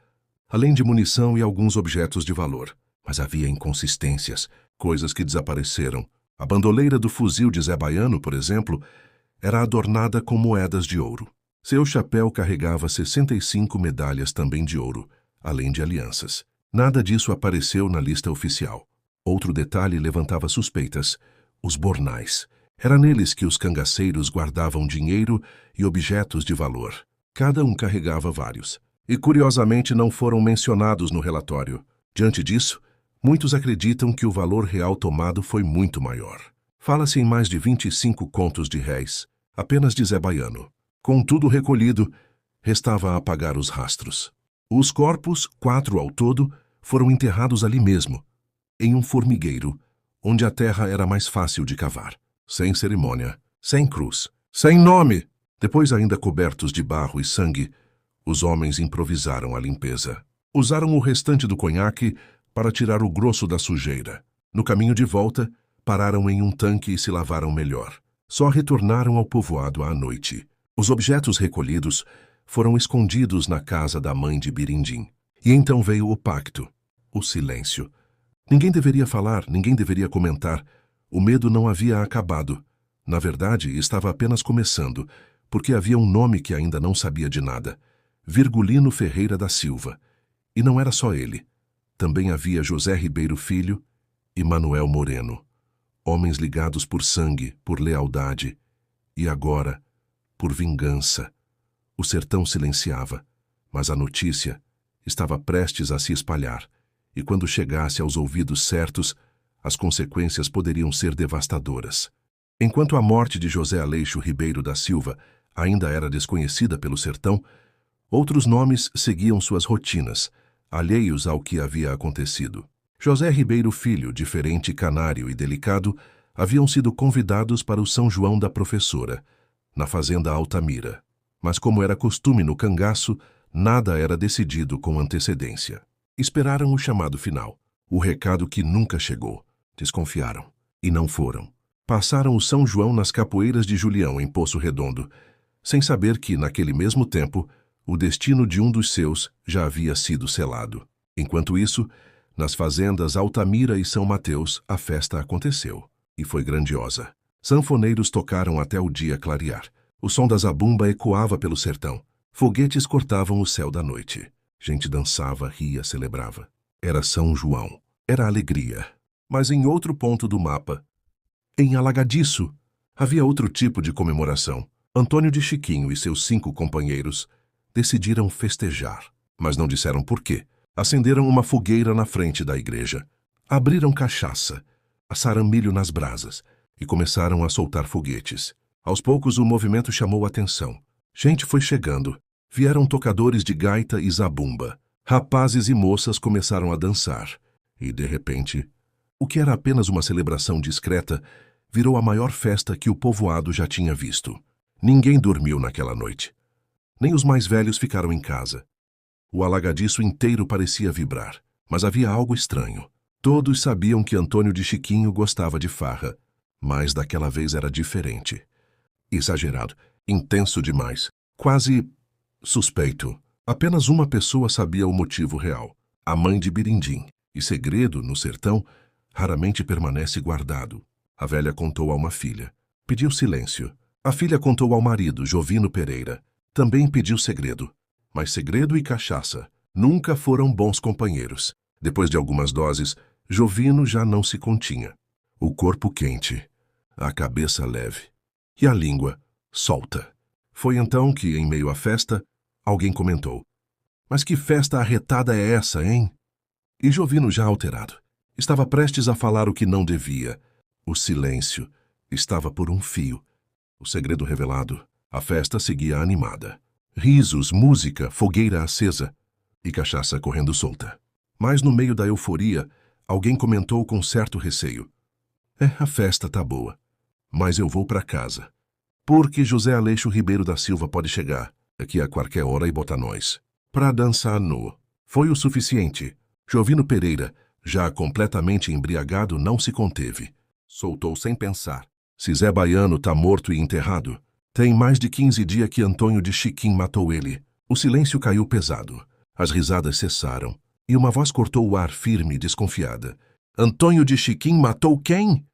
Speaker 1: além de munição e alguns objetos de valor. Mas havia inconsistências, coisas que desapareceram. A bandoleira do fuzil de Zé Baiano, por exemplo, era adornada com moedas de ouro. Seu chapéu carregava 65 medalhas também de ouro, além de alianças. Nada disso apareceu na lista oficial. Outro detalhe levantava suspeitas: os bornais. Era neles que os cangaceiros guardavam dinheiro e objetos de valor. Cada um carregava vários. E curiosamente não foram mencionados no relatório. Diante disso, muitos acreditam que o valor real tomado foi muito maior. Fala-se em mais de 25 contos de réis, apenas de Zé Baiano. Com tudo recolhido, restava apagar os rastros. Os corpos, 4 ao todo, foram enterrados ali mesmo, em um formigueiro, onde a terra era mais fácil de cavar. Sem cerimônia, sem cruz, sem nome. Depois, ainda cobertos de barro e sangue, os homens improvisaram a limpeza. Usaram o restante do conhaque para tirar o grosso da sujeira. No caminho de volta, pararam em um tanque e se lavaram melhor. Só retornaram ao povoado à noite. Os objetos recolhidos foram escondidos na casa da mãe de Birindim. E então veio o pacto, o silêncio. Ninguém deveria falar, ninguém deveria comentar. O medo não havia acabado. Na verdade, estava apenas começando, porque havia um nome que ainda não sabia de nada. Virgulino Ferreira da Silva. E não era só ele. Também havia José Ribeiro Filho e Manuel Moreno. Homens ligados por sangue, por lealdade. E agora, por vingança. O sertão silenciava, mas a notícia estava prestes a se espalhar. E quando chegasse aos ouvidos certos, as consequências poderiam ser devastadoras. Enquanto a morte de José Aleixo Ribeiro da Silva ainda era desconhecida pelo sertão, outros nomes seguiam suas rotinas, alheios ao que havia acontecido. José Ribeiro Filho, diferente, canário e delicado, haviam sido convidados para o São João da professora, na fazenda Altamira. Mas como era costume no cangaço, nada era decidido com antecedência. Esperaram o chamado final, o recado que nunca chegou. Desconfiaram. E não foram. Passaram o São João nas capoeiras de Julião, em Poço Redondo, sem saber que, naquele mesmo tempo, o destino de um dos seus já havia sido selado. Enquanto isso, nas fazendas Altamira e São Mateus, a festa aconteceu. E foi grandiosa. Sanfoneiros tocaram até o dia clarear. O som da zabumba ecoava pelo sertão. Foguetes cortavam o céu da noite. Gente dançava, ria, celebrava. Era São João. Era alegria. Mas em outro ponto do mapa, em Alagadiço, havia outro tipo de comemoração. Antônio de Chiquinho e seus 5 companheiros decidiram festejar, mas não disseram por quê. Acenderam uma fogueira na frente da igreja. Abriram cachaça, assaram milho nas brasas e começaram a soltar foguetes. Aos poucos o movimento chamou a atenção. Gente foi chegando. Vieram tocadores de gaita e zabumba. Rapazes e moças começaram a dançar. E, de repente, o que era apenas uma celebração discreta virou a maior festa que o povoado já tinha visto. Ninguém dormiu naquela noite. Nem os mais velhos ficaram em casa. O alagadiço inteiro parecia vibrar, mas havia algo estranho. Todos sabiam que Antônio de Chiquinho gostava de farra, mas daquela vez era diferente. Exagerado, intenso demais, quase suspeito. Apenas uma pessoa sabia o motivo real, a mãe de Birindim, e segredo, no sertão, raramente permanece guardado. A velha contou a uma filha. Pediu silêncio. A filha contou ao marido, Jovino Pereira. Também pediu segredo. Mas segredo e cachaça nunca foram bons companheiros. Depois de algumas doses, Jovino já não se continha. O corpo quente, a cabeça leve e a língua solta. Foi então que, em meio à festa, alguém comentou: "Mas que festa arretada é essa, hein?" E Jovino, já alterado, estava prestes a falar o que não devia. O silêncio estava por um fio. O segredo revelado. A festa seguia animada. Risos, música, fogueira acesa e cachaça correndo solta. Mas no meio da euforia, alguém comentou com certo receio: a festa tá boa, mas eu vou para casa. Porque José Aleixo Ribeiro da Silva pode chegar aqui a qualquer hora e botar nós para dançar nu." Foi o suficiente. Jovino Pereira, já completamente embriagado, não se conteve. Soltou sem pensar: "Se Zé Baiano tá morto e enterrado, tem mais de 15 dias que Antônio de Chiquim matou ele." O silêncio caiu pesado. As risadas cessaram. E uma voz cortou o ar, firme e desconfiada: "Antônio de Chiquim matou quem?"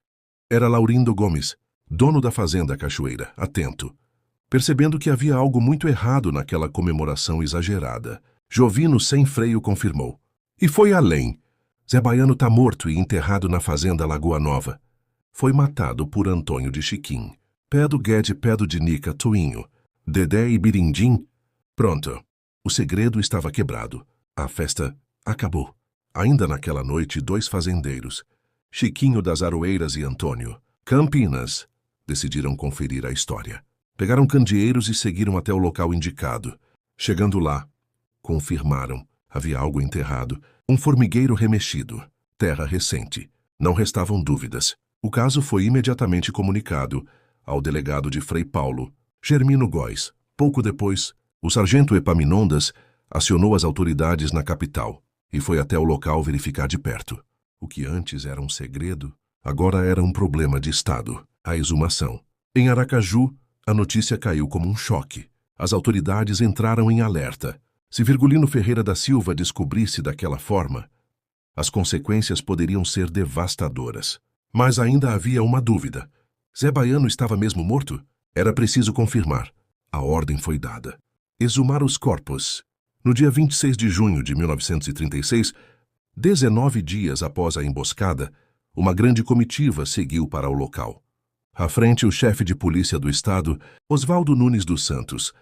Speaker 1: Era Laurindo Gomes, dono da fazenda Cachoeira, atento. Percebendo que havia algo muito errado naquela comemoração exagerada, Jovino, sem freio, confirmou: "E foi além. Zé Baiano tá morto e enterrado na fazenda Lagoa Nova." foi matado por Antônio de Chiquim. Pé do Guede, pé do de Nica, Toinho, Dedé e Birindim. Pronto. O segredo estava quebrado. A festa acabou. Ainda naquela noite, 2 fazendeiros, Chiquinho das Aroeiras e Antônio Campinas, decidiram conferir a história. Pegaram candeeiros e seguiram até o local indicado. Chegando lá, confirmaram. Havia algo enterrado. Um formigueiro remexido. Terra recente. Não restavam dúvidas. O caso foi imediatamente comunicado ao delegado de Frei Paulo, Germino Góes. Pouco depois, o sargento Epaminondas acionou as autoridades na capital e foi até o local verificar de perto. O que antes era um segredo, agora era um problema de Estado, a exumação. Em Aracaju, a notícia caiu como um choque. As autoridades entraram em alerta. Se Virgulino Ferreira da Silva descobrisse daquela forma, as consequências poderiam ser devastadoras. Mas ainda havia uma dúvida. Zé Baiano estava mesmo morto? Era preciso confirmar. A ordem foi dada. Exumar os corpos. No dia 26 de junho de 1936, 19 dias após a emboscada, uma grande comitiva seguiu para o local. À frente, o chefe de polícia do estado, Oswaldo Nunes dos Santos,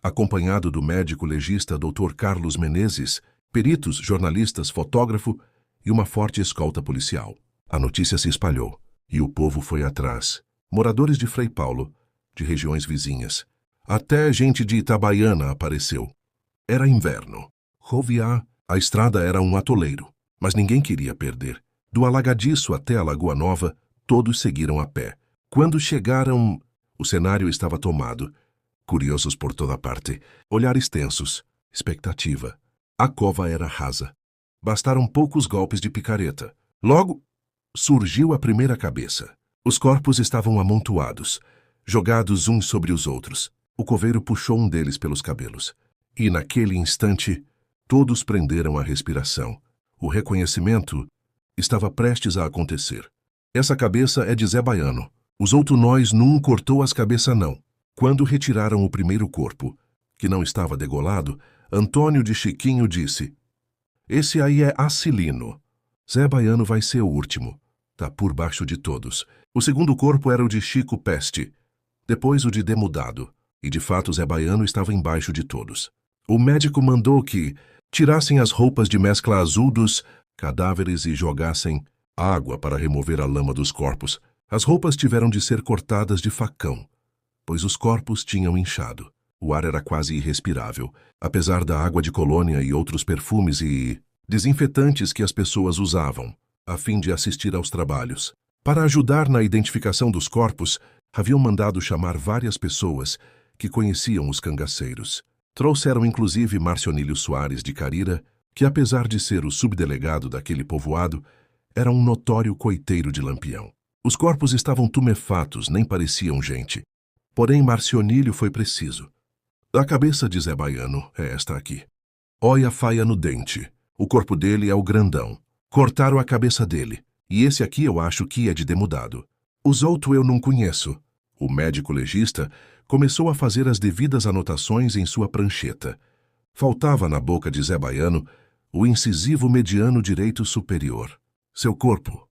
Speaker 1: acompanhado do médico legista Dr. Carlos Menezes, peritos, jornalistas, fotógrafo e uma forte escolta policial. A notícia se espalhou e o povo foi atrás. Moradores de Frei Paulo, de regiões vizinhas. Até gente de Itabaiana apareceu. Era inverno. Roviá, a estrada era um atoleiro, mas ninguém queria perder. Do Alagadiço até a Lagoa Nova, todos seguiram a pé. Quando chegaram, o cenário estava tomado. Curiosos por toda parte, olhares tensos, expectativa. A cova era rasa. Bastaram poucos golpes de picareta. Logo, surgiu a primeira cabeça. Os corpos estavam amontoados, jogados uns sobre os outros. O coveiro puxou um deles pelos cabelos. E, naquele instante, todos prenderam a respiração. O reconhecimento estava prestes a acontecer. Essa cabeça é de Zé Baiano. Os outros nós não cortou as cabeças não. Quando retiraram o primeiro corpo, que não estava degolado, Antônio de Chiquinho disse: "Esse aí é Acilino. Zé Baiano vai ser o último. Tá por baixo de todos." O segundo corpo era o de Chico Peste, depois o de Demudado, e de fato Zé Baiano estava embaixo de todos. O médico mandou que tirassem as roupas de mescla azul dos cadáveres e jogassem água para remover a lama dos corpos. As roupas tiveram de ser cortadas de facão, pois os corpos tinham inchado. O ar era quase irrespirável, apesar da água de colônia e outros perfumes e desinfetantes que as pessoas usavam, a fim de assistir aos trabalhos. Para ajudar na identificação dos corpos, haviam mandado chamar várias pessoas que conheciam os cangaceiros. Trouxeram inclusive Marcionílio Soares de Carira, que apesar de ser o subdelegado daquele povoado, era um notório coiteiro de Lampião. Os corpos estavam tumefatos, nem pareciam gente. Porém, Marcionílio foi preciso. A cabeça de Zé Baiano é esta aqui. Olha a faia no dente. O corpo dele é o grandão. Cortaram a cabeça dele. E esse aqui eu acho que é de Demudado. Os outros eu não conheço. O médico legista começou a fazer as devidas anotações em sua prancheta. Faltava na boca de Zé Baiano o incisivo mediano direito superior. Seu corpo.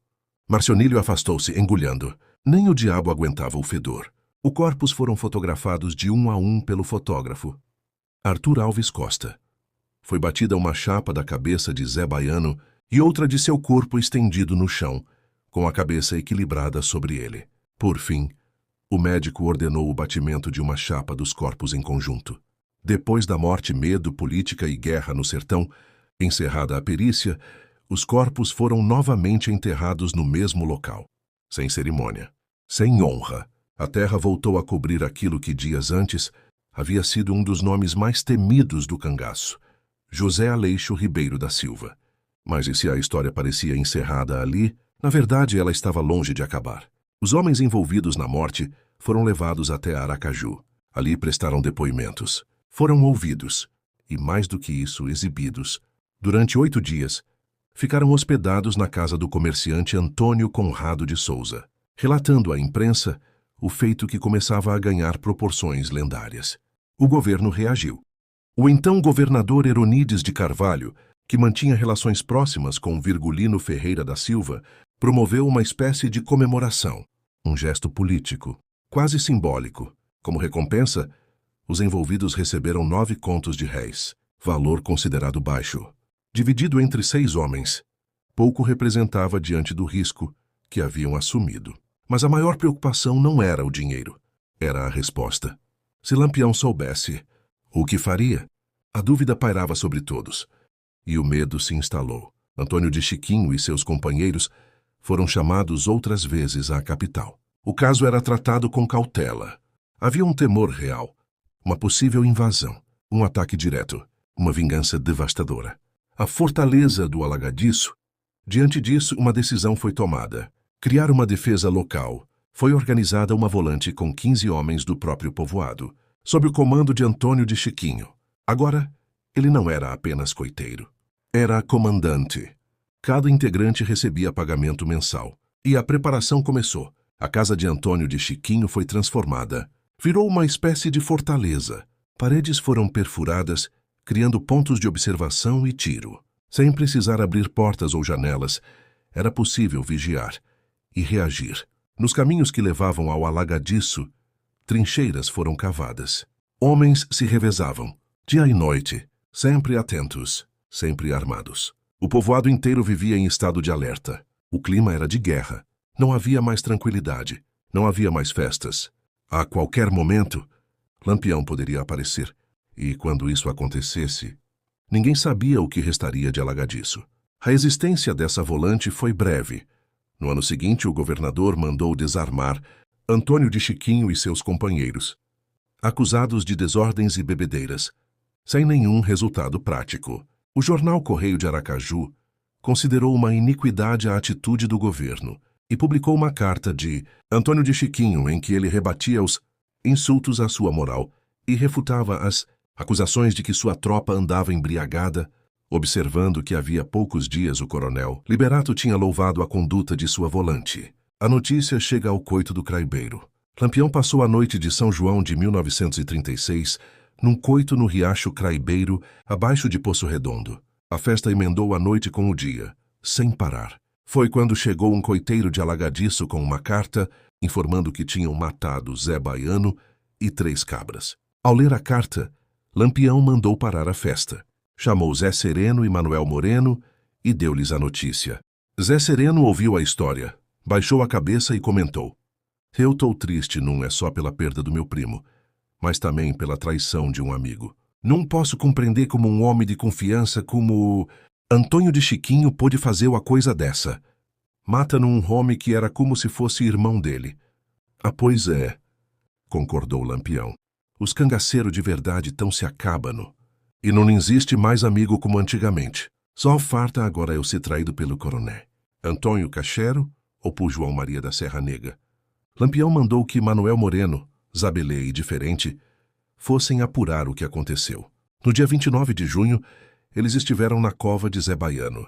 Speaker 1: Marcionílio afastou-se, engulhando. Nem o diabo aguentava o fedor. Os corpos foram fotografados de um a um pelo fotógrafo, Arthur Alves Costa. Foi batida uma chapa da cabeça de Zé Baiano e outra de seu corpo estendido no chão, com a cabeça equilibrada sobre ele. Por fim, o médico ordenou o batimento de uma chapa dos corpos em conjunto. Depois da morte, medo, política e guerra no sertão, encerrada a perícia, os corpos foram novamente enterrados no mesmo local, sem cerimônia, sem honra. A terra voltou a cobrir aquilo que dias antes havia sido um dos nomes mais temidos do cangaço, José Aleixo Ribeiro da Silva. Mas e se a história parecia encerrada ali, na verdade ela estava longe de acabar. Os homens envolvidos na morte foram levados até Aracaju. Ali prestaram depoimentos. Foram ouvidos, e mais do que isso, exibidos. Durante 8 dias, ficaram hospedados na casa do comerciante Antônio Conrado de Souza, relatando à imprensa o feito que começava a ganhar proporções lendárias. O governo reagiu. O então governador Heronides de Carvalho, que mantinha relações próximas com Virgulino Ferreira da Silva, promoveu uma espécie de comemoração, um gesto político, quase simbólico. Como recompensa, os envolvidos receberam 9 contos de réis, valor considerado baixo. Dividido entre 6 homens, pouco representava diante do risco que haviam assumido. Mas a maior preocupação não era o dinheiro, era a resposta. Se Lampião soubesse, o que faria? A dúvida pairava sobre todos, e o medo se instalou. Antônio de Chiquinho e seus companheiros foram chamados outras vezes à capital. O caso era tratado com cautela. Havia um temor real, uma possível invasão, um ataque direto, uma vingança devastadora. A fortaleza do Alagadiço. Diante disso, uma decisão foi tomada. Criar uma defesa local. Foi organizada uma volante com 15 homens do próprio povoado, sob o comando de Antônio de Chiquinho. Agora, ele não era apenas coiteiro. Era comandante. Cada integrante recebia pagamento mensal. E a preparação começou. A casa de Antônio de Chiquinho foi transformada. Virou uma espécie de fortaleza. Paredes foram perfuradas, criando pontos de observação e tiro. Sem precisar abrir portas ou janelas, era possível vigiar e reagir. Nos caminhos que levavam ao Alagadiço, trincheiras foram cavadas. Homens se revezavam, dia e noite, sempre atentos, sempre armados. O povoado inteiro vivia em estado de alerta. O clima era de guerra. Não havia mais tranquilidade. Não havia mais festas. A qualquer momento, Lampião poderia aparecer. E quando isso acontecesse, ninguém sabia o que restaria de Alagadiço. A existência dessa volante foi breve. No ano seguinte, o governador mandou desarmar Antônio de Chiquinho e seus companheiros, acusados de desordens e bebedeiras, sem nenhum resultado prático. O jornal Correio de Aracaju considerou uma iniquidade a atitude do governo e publicou uma carta de Antônio de Chiquinho em que ele rebatia os insultos à sua moral e refutava as acusações de que sua tropa andava embriagada. Observando que havia poucos dias o coronel Liberato tinha louvado a conduta de sua volante. A notícia chega ao coito do Craibeiro. Lampião passou a noite de São João de 1936 num coito no riacho Craibeiro, abaixo de Poço Redondo. A festa emendou a noite com o dia, sem parar. Foi quando chegou um coiteiro de Alagadiço com uma carta informando que tinham matado Zé Baiano e 3 cabras. Ao ler a carta, Lampião mandou parar a festa. Chamou Zé Sereno e Manuel Moreno e deu-lhes a notícia. Zé Sereno ouviu a história, baixou a cabeça e comentou: "Eu tô triste não é só pela perda do meu primo, mas também pela traição de um amigo. Não posso compreender como um homem de confiança como Antônio de Chiquinho pôde fazer uma coisa dessa. Mata num homem que era como se fosse irmão dele." "Ah, pois é", concordou Lampião. "Os cangaceiros de verdade tão se acabando. E não existe mais amigo como antigamente. Só farta agora eu ser traído pelo coronel Antônio Cachero ou por João Maria da Serra Negra." Lampião mandou que Manuel Moreno, Zabelê e Diferente fossem apurar o que aconteceu. No dia 29 de junho, eles estiveram na cova de Zé Baiano.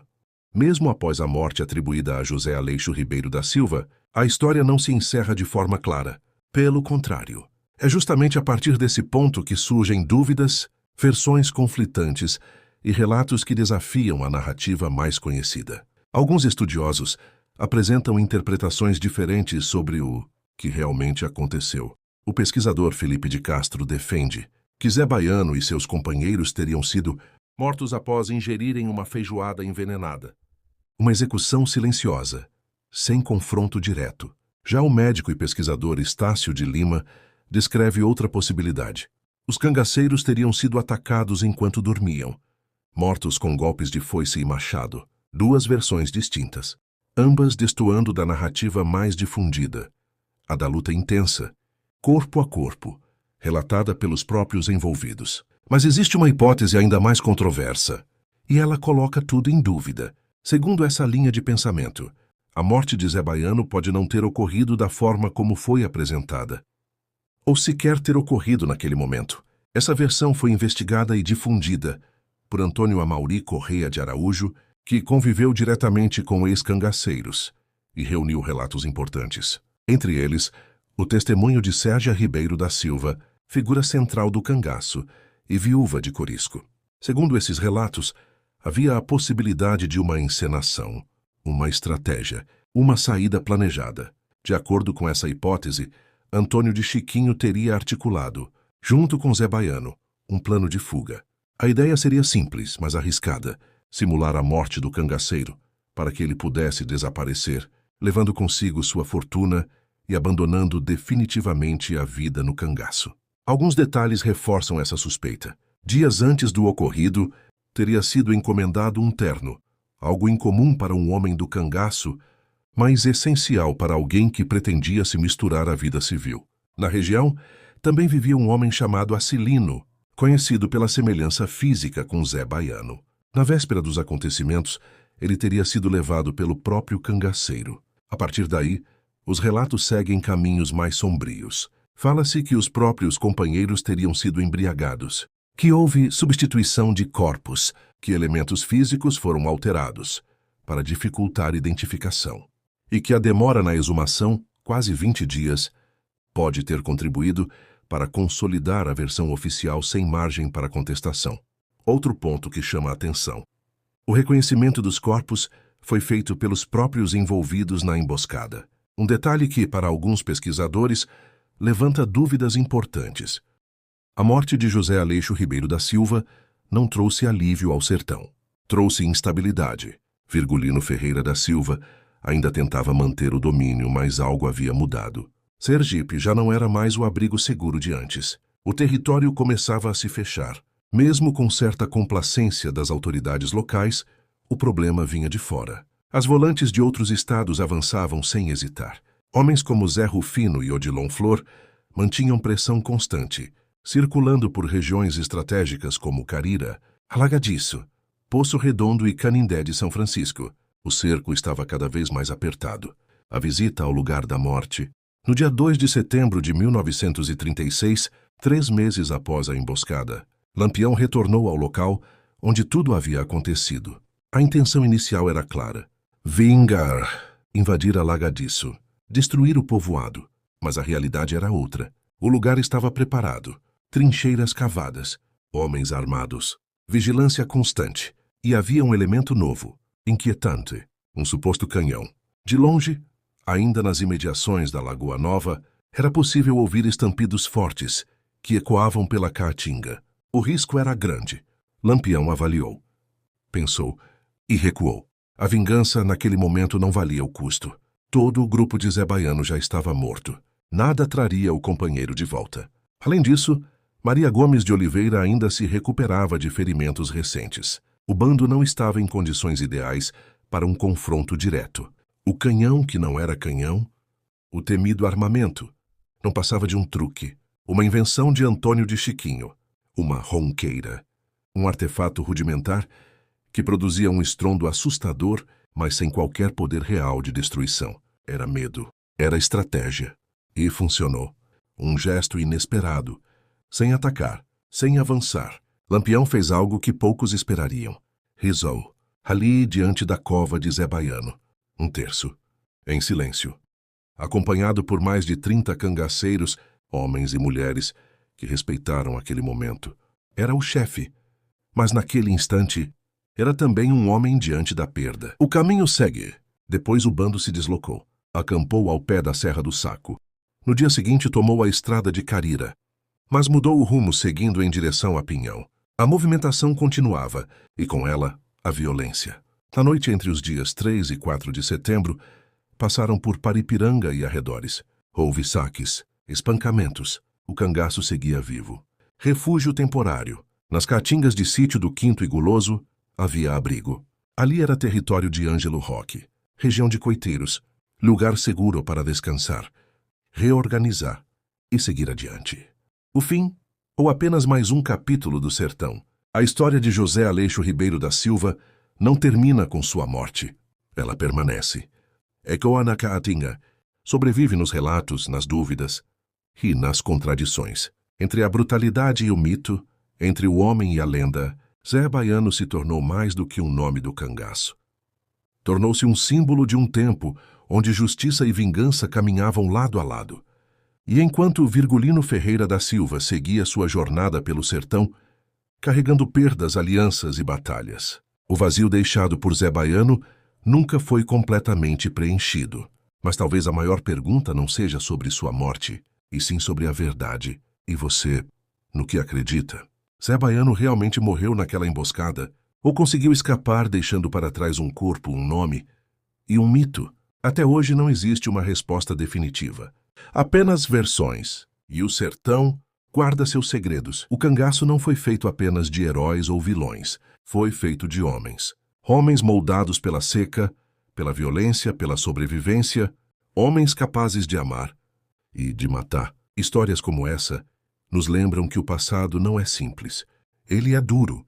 Speaker 1: Mesmo após a morte atribuída a José Aleixo Ribeiro da Silva, a história não se encerra de forma clara. Pelo contrário, é justamente a partir desse ponto que surgem dúvidas, versões conflitantes e relatos que desafiam a narrativa mais conhecida. Alguns estudiosos apresentam interpretações diferentes sobre o que realmente aconteceu. O pesquisador Felipe de Castro defende que Zé Baiano e seus companheiros teriam sido mortos após ingerirem uma feijoada envenenada. Uma execução silenciosa, sem confronto direto. Já o médico e pesquisador Estácio de Lima descreve outra possibilidade. Os cangaceiros teriam sido atacados enquanto dormiam, mortos com golpes de foice e machado. 2 versões distintas, ambas destoando da narrativa mais difundida, a da luta intensa, corpo a corpo, relatada pelos próprios envolvidos. Mas existe uma hipótese ainda mais controversa, e ela coloca tudo em dúvida. Segundo essa linha de pensamento, a morte de Zé Baiano pode não ter ocorrido da forma como foi apresentada, ou sequer ter ocorrido naquele momento. Essa versão foi investigada e difundida por Antônio Amauri Correia de Araújo, que conviveu diretamente com ex-cangaceiros e reuniu relatos importantes. Entre eles, o testemunho de Sérgia Ribeiro da Silva, figura central do cangaço e viúva de Corisco. Segundo esses relatos, havia a possibilidade de uma encenação, uma estratégia, uma saída planejada. De acordo com essa hipótese, Antônio de Chiquinho teria articulado, junto com Zé Baiano, um plano de fuga. A ideia seria simples, mas arriscada: simular a morte do cangaceiro, para que ele pudesse desaparecer, levando consigo sua fortuna e abandonando definitivamente a vida no cangaço. Alguns detalhes reforçam essa suspeita. Dias antes do ocorrido, teria sido encomendado um terno, algo incomum para um homem do cangaço, mas essencial para alguém que pretendia se misturar à vida civil. Na região, também vivia um homem chamado Acilino, conhecido pela semelhança física com Zé Baiano. Na véspera dos acontecimentos, ele teria sido levado pelo próprio cangaceiro. A partir daí, os relatos seguem caminhos mais sombrios. Fala-se que os próprios companheiros teriam sido embriagados, que houve substituição de corpos, que elementos físicos foram alterados, para dificultar a identificação, e que a demora na exumação, quase 20 dias, pode ter contribuído para consolidar a versão oficial sem margem para contestação. Outro ponto que chama a atenção: o reconhecimento dos corpos foi feito pelos próprios envolvidos na emboscada. Um detalhe que, para alguns pesquisadores, levanta dúvidas importantes. A morte de José Aleixo Ribeiro da Silva não trouxe alívio ao sertão. Trouxe instabilidade. Virgulino Ferreira da Silva ainda tentava manter o domínio, mas algo havia mudado. Sergipe já não era mais o abrigo seguro de antes. O território começava a se fechar. Mesmo com certa complacência das autoridades locais, o problema vinha de fora. As volantes de outros estados avançavam sem hesitar. Homens como Zé Rufino e Odilon Flor mantinham pressão constante, circulando por regiões estratégicas como Carira, Alagadiço, Poço Redondo e Canindé de São Francisco. O cerco estava cada vez mais apertado. A visita ao lugar da morte. No dia 2 de setembro de 1936, 3 meses após a emboscada, Lampião retornou ao local onde tudo havia acontecido. A intenção inicial era clara: vingar, invadir Alagadiço, destruir o povoado. Mas a realidade era outra. O lugar estava preparado. Trincheiras cavadas, homens armados, vigilância constante. E havia um elemento novo, inquietante: um suposto canhão. De longe, ainda nas imediações da Lagoa Nova, era possível ouvir estampidos fortes que ecoavam pela caatinga. O risco era grande. Lampião avaliou. Pensou e recuou. A vingança naquele momento não valia o custo. Todo o grupo de Zé Baiano já estava morto. Nada traria o companheiro de volta. Além disso, Maria Gomes de Oliveira ainda se recuperava de ferimentos recentes. O bando não estava em condições ideais para um confronto direto. O canhão que não era canhão, o temido armamento, não passava de um truque, uma invenção de Antônio de Chiquinho, uma ronqueira, um artefato rudimentar que produzia um estrondo assustador, mas sem qualquer poder real de destruição. Era medo, era estratégia. E funcionou. Um gesto inesperado, sem atacar, sem avançar. Lampião fez algo que poucos esperariam. Rezou, ali diante da cova de Zé Baiano. Um terço, em silêncio. Acompanhado por mais de 30 cangaceiros, homens e mulheres, que respeitaram aquele momento. Era o chefe, mas naquele instante, era também um homem diante da perda. O caminho segue. Depois o bando se deslocou. Acampou ao pé da Serra do Saco. No dia seguinte tomou a estrada de Carira, mas mudou o rumo seguindo em direção a Pinhão. A movimentação continuava, e com ela, a violência. Na noite entre os dias 3 e 4 de setembro, passaram por Paripiranga e arredores. Houve saques, espancamentos. O cangaço seguia vivo. Refúgio temporário. Nas caatingas de sítio do Quinto e Guloso, havia abrigo. Ali era território de Ângelo Roque, região de coiteiros, lugar seguro para descansar, reorganizar e seguir adiante. O fim, ou apenas mais um capítulo do sertão. A história de José Aleixo Ribeiro da Silva não termina com sua morte. Ela permanece. Ecoa na caatinga, sobrevive nos relatos, nas dúvidas e nas contradições. Entre a brutalidade e o mito, entre o homem e a lenda, Zé Baiano se tornou mais do que um nome do cangaço. Tornou-se um símbolo de um tempo onde justiça e vingança caminhavam lado a lado. E enquanto Virgulino Ferreira da Silva seguia sua jornada pelo sertão, carregando perdas, alianças e batalhas, o vazio deixado por Zé Baiano nunca foi completamente preenchido. Mas talvez a maior pergunta não seja sobre sua morte, e sim sobre a verdade. E você, no que acredita? Zé Baiano realmente morreu naquela emboscada? Ou conseguiu escapar deixando para trás um corpo, um nome e um mito? Até hoje não existe uma resposta definitiva. Apenas versões. E o sertão guarda seus segredos. O cangaço não foi feito apenas de heróis ou vilões. Foi feito de homens. Homens moldados pela seca, pela violência, pela sobrevivência. Homens capazes de amar e de matar. Histórias como essa nos lembram que o passado não é simples. Ele é duro,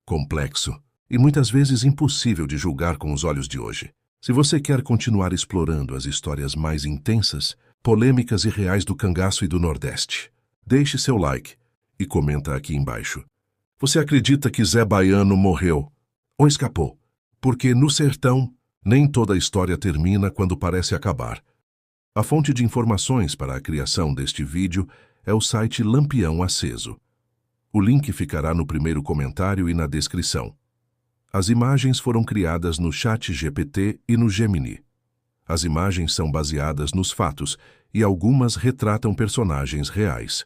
Speaker 1: complexo e muitas vezes impossível de julgar com os olhos de hoje. Se você quer continuar explorando as histórias mais intensas, polêmicas e reais do cangaço e do Nordeste, deixe seu like e comenta aqui embaixo. Você acredita que Zé Baiano morreu ou escapou? Porque no sertão, nem toda a história termina quando parece acabar. A fonte de informações para a criação deste vídeo é o site Lampião Aceso. O link ficará no primeiro comentário e na descrição. As imagens foram criadas no ChatGPT e no Gemini. As imagens são baseadas nos fatos e algumas retratam personagens reais.